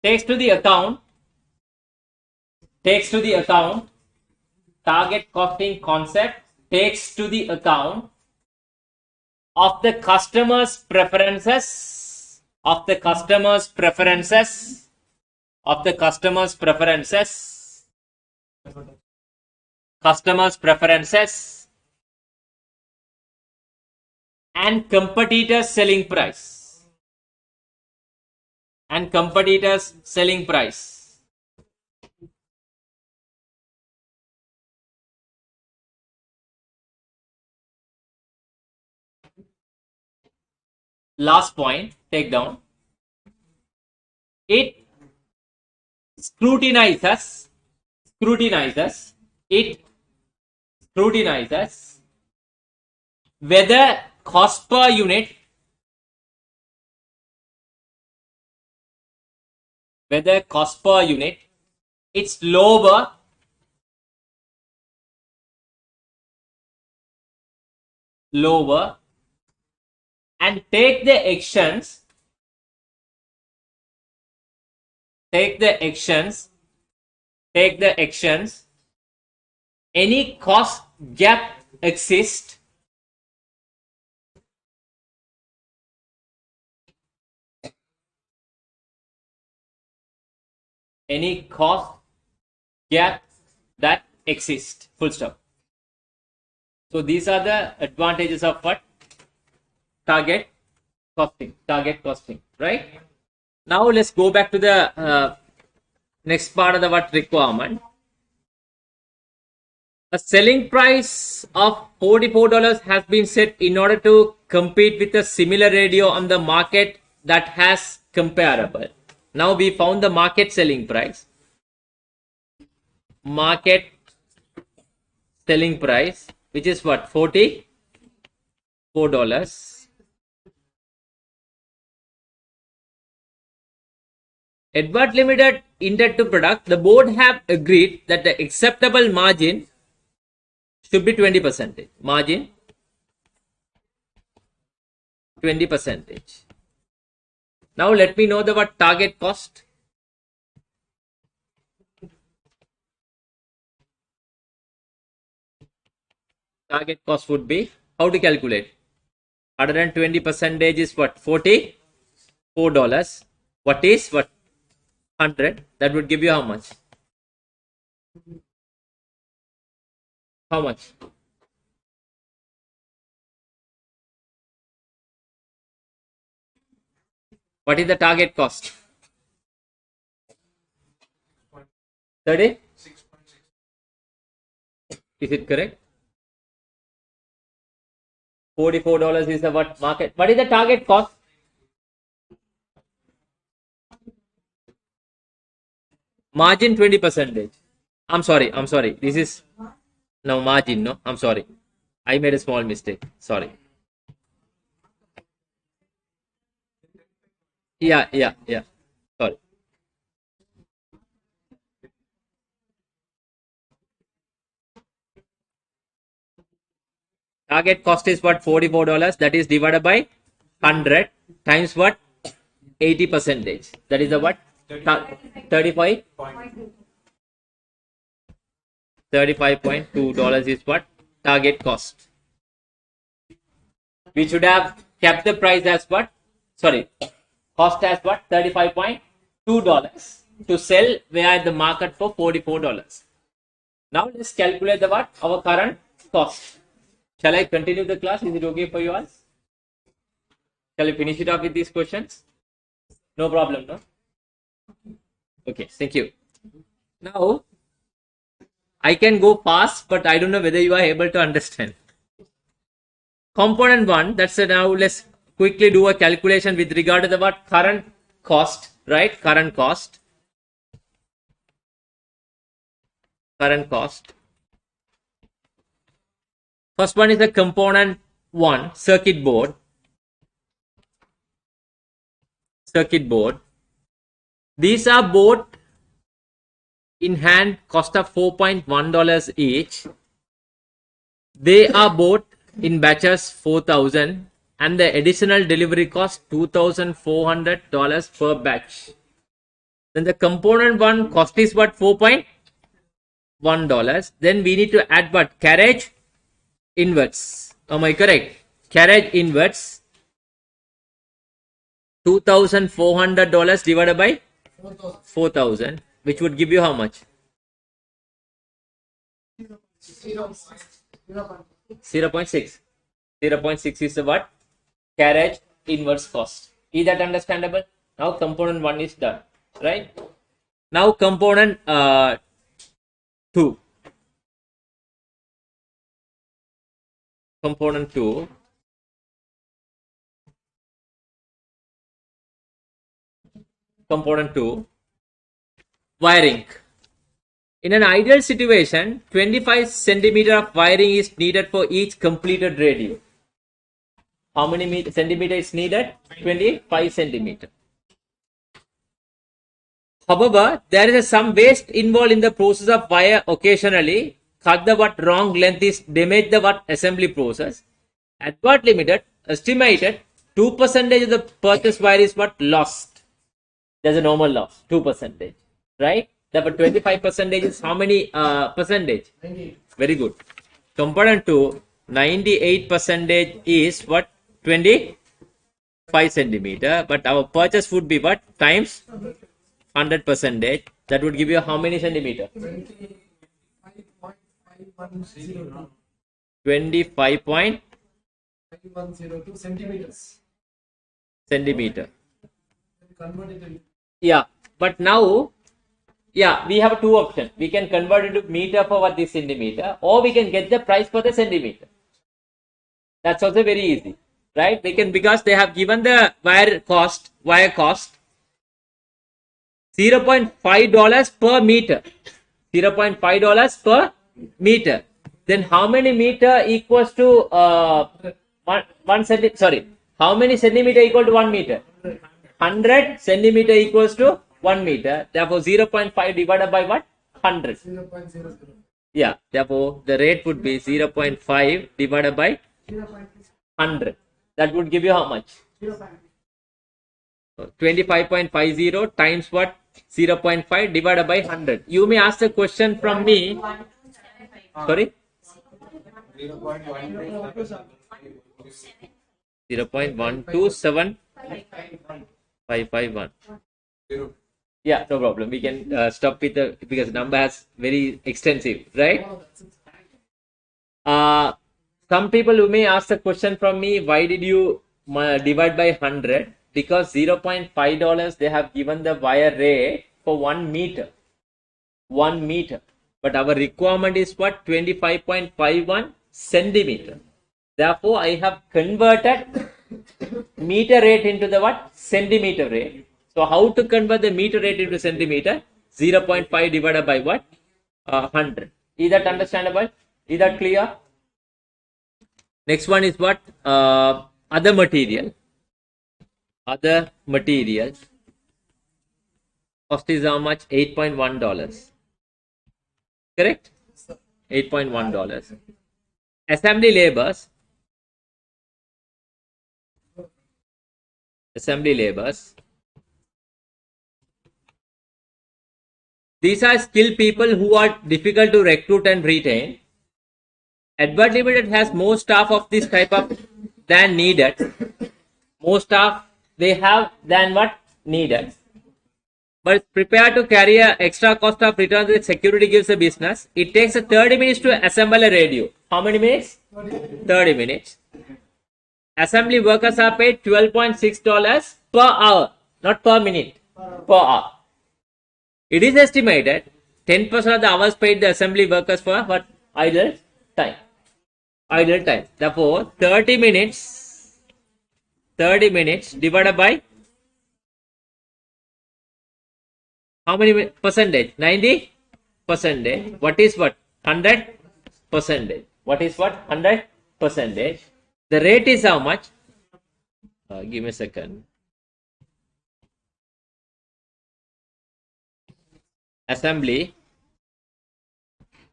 takes to the account target costing concept takes to the account of the customer's preferences and competitors selling price. Last point, take down. It scrutinizes whether cost per unit it's lower and take the actions any cost gap exists any cost gap that exists, full stop. So these are the advantages of what? Target costing, right? Now let's go back to the next part of the what requirement. A selling price of $44 has been set in order to compete with a similar radio on the market that has comparable. Now we found the market selling price. Which is what? $44. Edward Limited intended to product. The board have agreed that the acceptable margin should be 20%. Margin 20%. Now let me know the what target cost. Target cost would be, how to calculate? 120% is what? $44. What is what? 100. That would give you how much? How much? What is the target cost? 30? Is it correct? $44 is the what market. What is the target cost? Margin 20%. I'm sorry. This is no margin. No, I'm sorry. I made a small mistake. Sorry. Yeah. Sorry. Target cost is what? $44. That is divided by 100 times what? 80%. That is the what? 35. $35.2 is what? Target cost. We should have kept the price as what? Sorry. Cost as what? $35.2 to sell where the market for $44. Now let's calculate the what? Our current cost. Shall I continue the class? Is it okay for you all? Shall I finish it off with these questions? No problem, no? Okay, thank you. Now, I can go fast, but I don't know whether you are able to understand. Component 1, that's it. Now let's quickly do a calculation with regard to the what? Current cost, right? Current cost. First one is the component 1, circuit board. These are both in hand, cost of $4.1 each. They are bought in batches 4,000 and the additional delivery cost $2,400 per batch. Then the component one cost is what? $4.1. Then we need to add what? Carriage inverts. Am I correct? Carriage inverts $2,400 divided by 4,000. 4,000, which would give you how much? 0.6. 0.6 is the what? Carriage inverse cost. Is that understandable? Now component 1 is done, right? Now component 2. Component 2. Component 2. Wiring. In an ideal situation, 25 centimeter of wiring is needed for each completed radio. How many centimeter is needed? 25 centimeter. However, there is some waste involved in the process of wire occasionally. Cut the what wrong length is damage the what assembly process. At what limited, estimated 2% of the purchase wire is what lost. There's a normal loss, 2%, right? Therefore, 25% is how many percentage? 98. Very good. Component 2, 98% is what? 25 centimeter. But our purchase would be what? Times 100%. That would give you how many centimeter? 25.5102 25.102 centimeters. centimeter. Convert it to Yeah, but now, yeah, we have two options. We can convert it to meter for what this centimeter, or we can get the price for the centimeter. That's also very easy, right? We can, because they have given the wire cost $0.5 per meter. $0.5 per meter. Then how many meter equals to one centimeter? Sorry, how many centimeter equal to 1 meter? 100 centimeter equals to 1 meter. Therefore, 0.5 divided by what? 100. 0.00. Yeah. Therefore, the rate would be 0.5 divided by 100. That would give you how much? 25.50 times what? 0.5 divided by 100. You may ask a question from me. Sorry? 0.127551. Yeah, no problem. We can stop with the, because number has very extensive, right? Some people who may ask the question from me, why did you divide by 100? Because $0.5 they have given the wire rate for 1 meter. 1 meter. But our requirement is what? 25.51 centimeter. Therefore, I have converted meter rate into the what? Centimeter rate. So, how to convert the meter rate into centimeter? 0.5 divided by what? 100. Is that understandable? Is that clear? Next one is what? Other material. Other materials. Cost is how much? $8.1. Correct? $8.1. Assembly labors. Assembly labors. These are skilled people who are difficult to recruit and retain. Edward Limited has more staff of this type of than needed. More staff they have than what needed. But prepared to carry a extra cost of return that security gives the business. It takes 30 minutes to assemble a radio. How many minutes? 30 minutes. Assembly workers are paid $12.6 per hour, not per minute, per hour. It is estimated 10% of the hours paid the assembly workers for what? Idle time. Idle time. Therefore, 30 minutes divided by how many percentage? 90%. What is what? 100%. What is what? 100%. The rate is how much? Give me a second. Assembly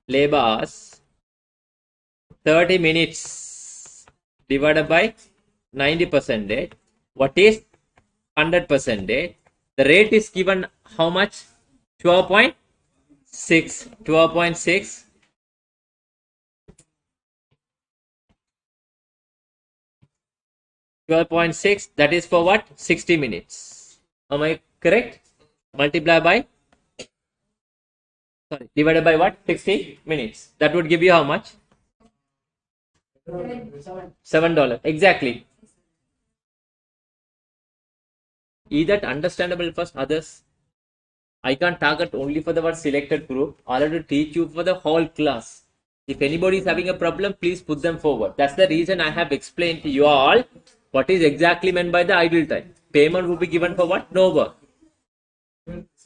labor hours 30 minutes divided by 90%. What is 100%? The rate is given how much? 12.6. 12.6. 12.6. That is for what? 60 minutes. Am I correct? Multiply by, sorry, divided by what? 60 minutes. That would give you how much? $7. Exactly. Is that understandable first, others? I can't target only for the one selected group. I have to teach you for the whole class. If anybody is having a problem, please put them forward. That's the reason I have explained to you all what is exactly meant by the idle time. Payment will be given for what? No work.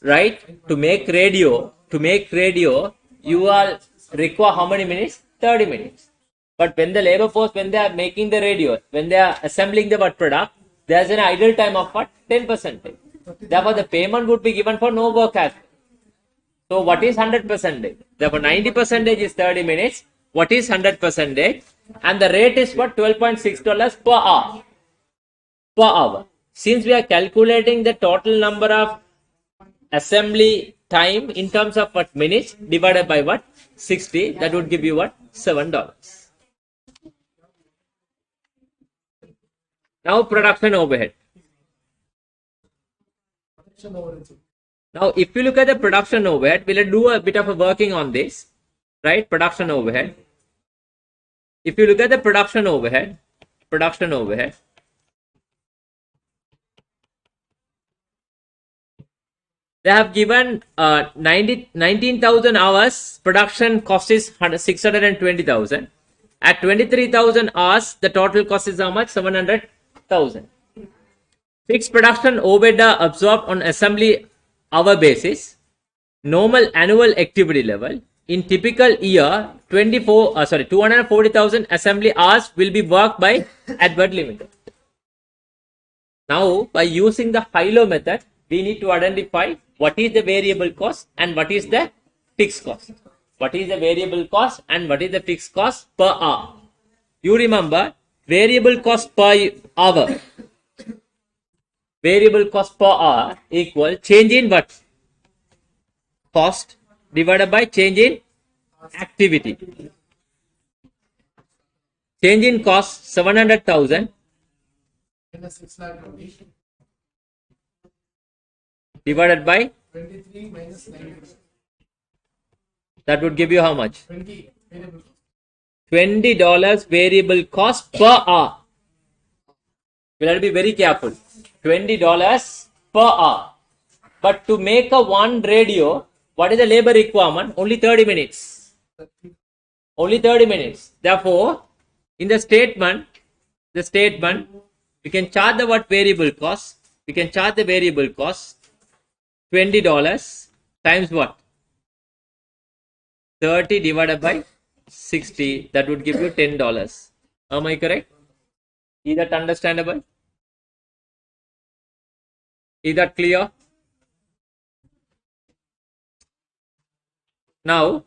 Right? To make radio, you all require how many minutes? 30 minutes. But when the labor force, when they are making the radio, when they are assembling the what product, there's an idle time of what? 10%. Therefore, the payment would be given for no work as well. So, what is 100%? Therefore, 90% is 30 minutes. What is 100%? And the rate is what? $12.6 per hour. Per hour. Since we are calculating the total number of assembly time in terms of what? Minutes divided by what? 60. That would give you what? $7. Now, production overhead. Now, if you look at the production overhead, we'll do a bit of a working on this, right? Production overhead. If you look at the production overhead, they have given 19,000 hours. Production cost is 620,000. At 23,000 hours, the total cost is how much? 700,000. Fixed production overhead absorbed on assembly hour basis. Normal annual activity level. In typical year, 240,000 assembly hours will be worked by Edward Limited. Now, by using the high-low method, we need to identify what is the variable cost and what is the fixed cost. What is the variable cost and what is the fixed cost per hour. You remember, variable cost per hour. Variable cost per hour equal change in what? Cost divided by change in activity. Change in cost 700,000 divided by 23 minus 90%. That would give you how much? 20 variable cost. $20 variable cost per hour. We'll have to be very careful. $20 per hour. But to make a one radio, what is the labor requirement? Only 30 minutes. Only 30 minutes. Therefore, in the statement, we can charge the what variable cost? We can charge the variable cost $20 times what? 30 divided by 60. That would give you $10. Am I correct? Is that understandable? Is that clear? Now,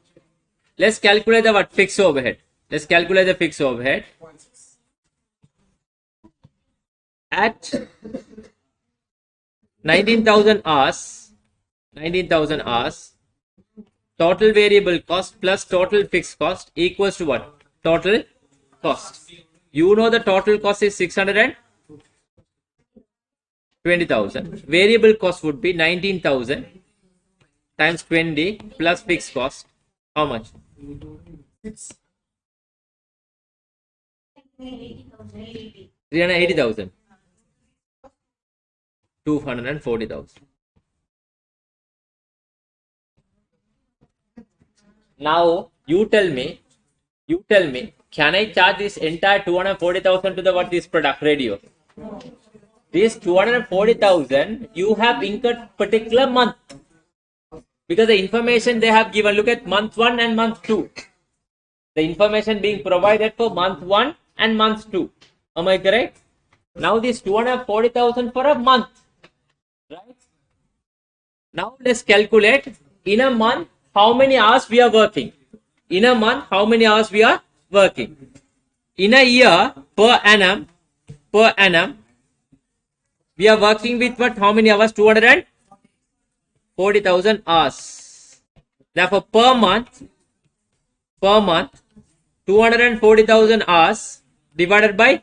let's calculate the what? Fixed overhead. Let's calculate the fixed overhead. At 19,000 hours, total variable cost plus total fixed cost equals to what? Total cost. You know the total cost is 620,000. Variable cost would be 19,000 times 20 plus fixed cost. How much? 380,000. 240,000. Now you tell me, can I charge this entire 240,000 to the what this product radio? This 240,000 you have incurred particular month because the information they have given. Look at month 1 and month 2. The information being provided for month 1 and month 2. Am I correct? Now this 240,000 for a month. Right? Now let's calculate in a month how many hours we are working. In a month, how many hours we are working. In a year, per annum, we are working with what? How many hours? 240,000 hours. Therefore, per month, 240,000 hours divided by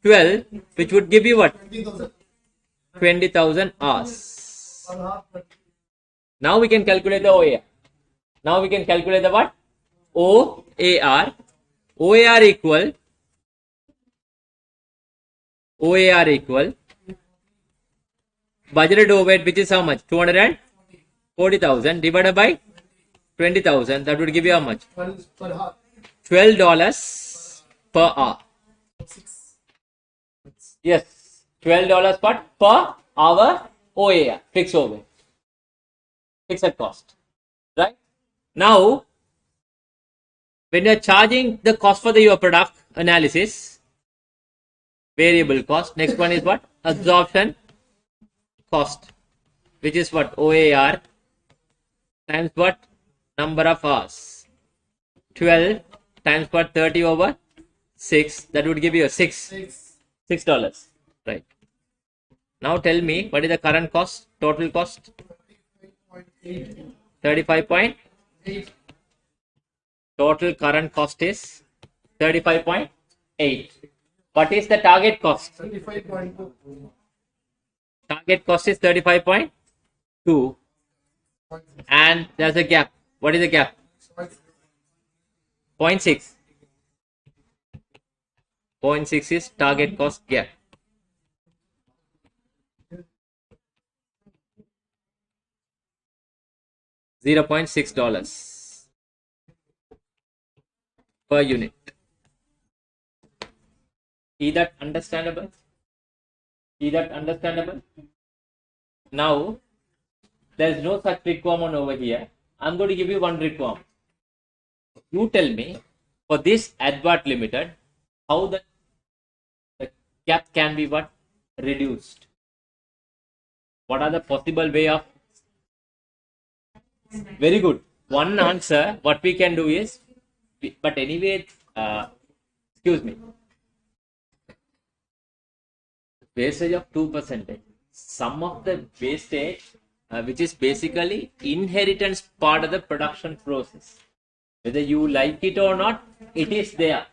12, which would give you what? 20,000. 20,000 hours. 1/2. Now we can calculate the OAR. Now we can calculate the what? OAR. OAR equal budgeted overhead, which is how much? 240,000 divided by 20,000. That would give you how much? Per hour. $12 per hour. 6. Yes, $12 per hour OAR, fixed overhead, fixed cost. Right? Now, when you are charging the cost for your product analysis, variable cost. Next one is what? Absorption cost, which is what? OAR times what? Number of hours. 12 times what? 30 over 6. That would give you a $6. Right. Now tell me, what is the current cost? Total cost? 35.8. Total current cost is 35.8. What is the target cost? 35.2. Target cost is 35.2. And there's a gap. What is the gap? 0.6. 0.6 is target cost gap. $0.6 per unit. Is that understandable? Now, there's no such requirement over here. I'm going to give you one requirement. You tell me, for this Advart Limited, how the gap can be what? Reduced. What are the possible way of? Very good. One answer, what we can do is, but anyway, excuse me. Wastage of 2%. Some of the wastage, which is basically inheritance part of the production process. Whether you like it or not, it is there.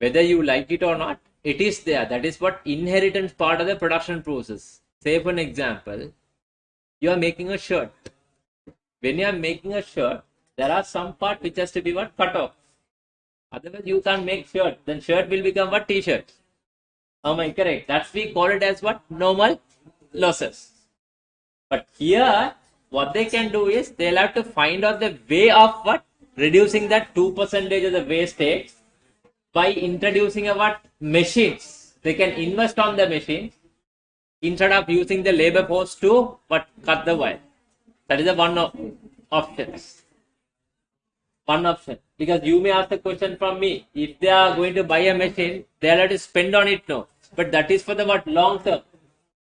Whether you like it or not, it is there. That is what inheritance part of the production process. Say for an example, you are making a shirt. When you are making a shirt, there are some part which has to be what? Cut off. Otherwise, you can't make shirt. Then shirt will become what? T-shirt. Am I correct? That's we call it as what? Normal losses. But here, what they can do is they'll have to find out the way of what? Reducing that 2% of the wastage by introducing a what? Machines. They can invest on the machine instead of using the labor force to what? Cut the wire. That is the one option. One option. Because you may ask the question from me. If they are going to buy a machine, they'll have to spend on it now. But that is for the what? Long term.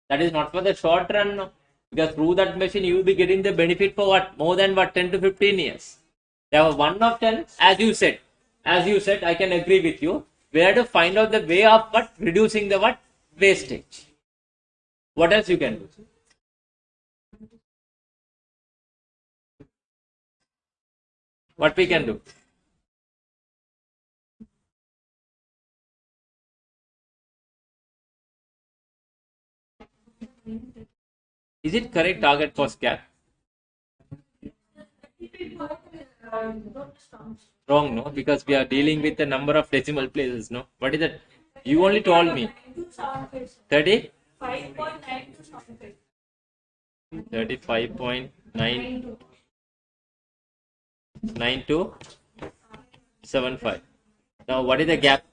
That is not for the short run now. Because through that machine, you will be getting the benefit for what? More than what? 10 to 15 years. There was one option, as you said, I can agree with you. We have to find out the way of what? Reducing the what? Wastage. What else you can do? What we can do? Is it correct target cost gap? Wrong, no? Because we are dealing with the number of decimal places, no? What is it? You only told me. 30? 35.9 to 75. Now, what is the gap?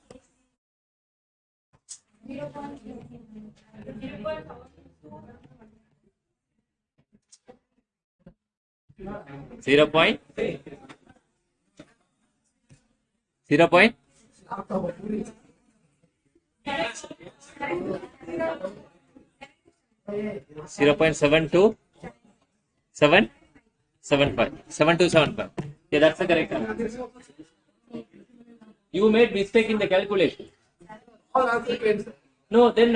0 point 0.72725. 7275. Yeah, that's the correct answer. You made mistake in the calculation. All answer ends. No, then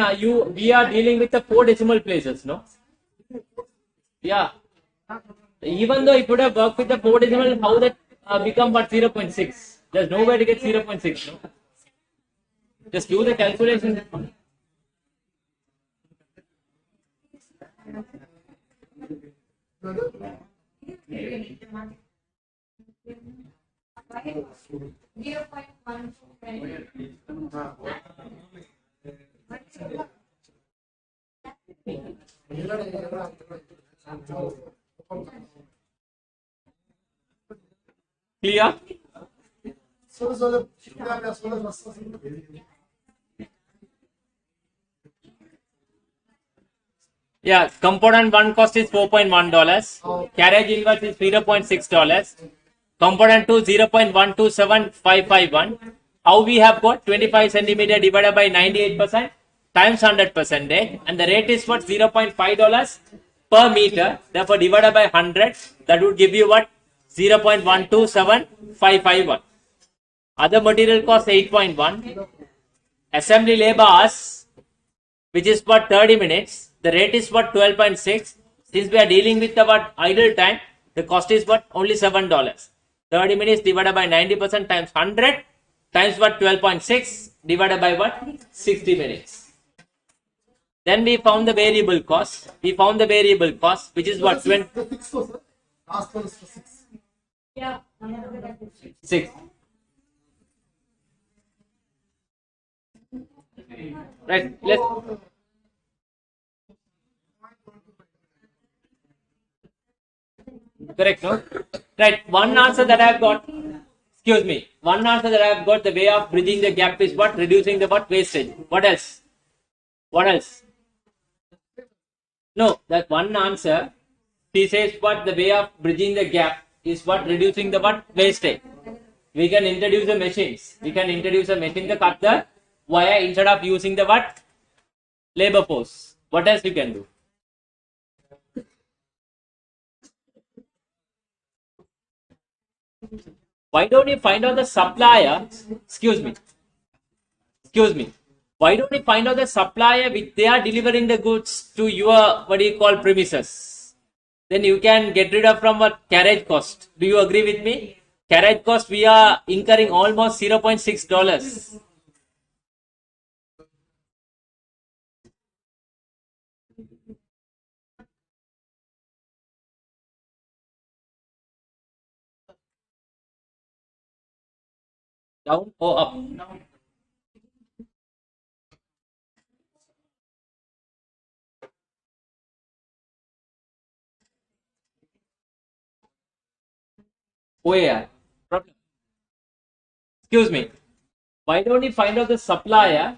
we are dealing with the 4 decimal places, no? Yeah. Even though if you would have worked with the 4 decimal, how that become but 0.6? There's no way to get 0.6, no? Just do the calculation. Clear? Yeah, component 1 cost is $4.1. Carriage inverse is $0.6. Component 2 0.127551. How we have got 25 centimeter divided by 98% times 100%, and the rate is what, $0.5 per meter. Therefore divided by 100, that would give you what, 0.127551. Other material cost 8.1. Assembly labor hours, which is for 30 minutes. The rate is what, 12.6. Since we are dealing with the what, idle time, the cost is what, only $7. 30 minutes divided by 90% times 100 times what, 12.6 divided by what, 60 minutes. Then we found the variable cost. We found the variable cost, which is what, 20. The fixed cost, sir. Last one is for 6. Yeah. 6. Right. Let's. Correct, no? Right. One answer that I have got. Excuse me. One answer that I have got, the way of bridging the gap is what? Reducing the what? Wastage. What else? What else? No, that one answer. He says what? The way of bridging the gap is what? Reducing the what? Wastage. We can introduce the machines. We can introduce a machine to cut the wire instead of using the what? Labor force. What else you can do? Why don't you find out the supplier? Excuse me. Why don't you find out the supplier which they are delivering the goods to your what do you call premises? Then you can get rid of from what, carriage cost. Do you agree with me? Carriage cost we are incurring almost $0.6. Down or up? Oh yeah. Problem. Excuse me. Why don't you find out the supplier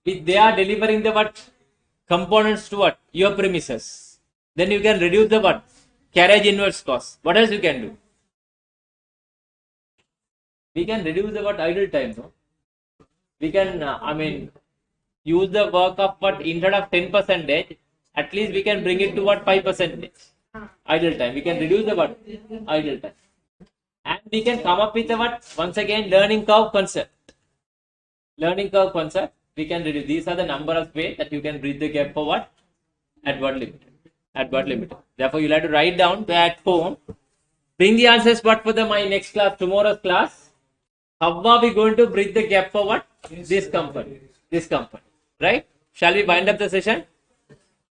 if they are delivering the what components to what your premises? Then you can reduce the what carriage inverse cost. What else you can do? We can reduce the what idle time. No? We can use the work of what instead of 10%, at least we can bring it to what 5% idle time. We can reduce the what idle time. And we can come up with a what, once again, learning curve concept. Learning curve concept, we can reduce. These are the number of ways that you can bridge the gap for what? At what limit? At what limit? Therefore, you'll have to write down at home. Bring the answers what for my next class, tomorrow's class. How are we going to bridge the gap for what? This company. This company. Right? Shall we wind up the session?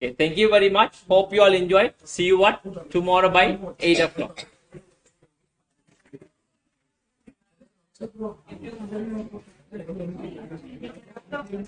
Okay, thank you very much. Hope you all enjoyed. See you what? Tomorrow by 8 o'clock. Thank you.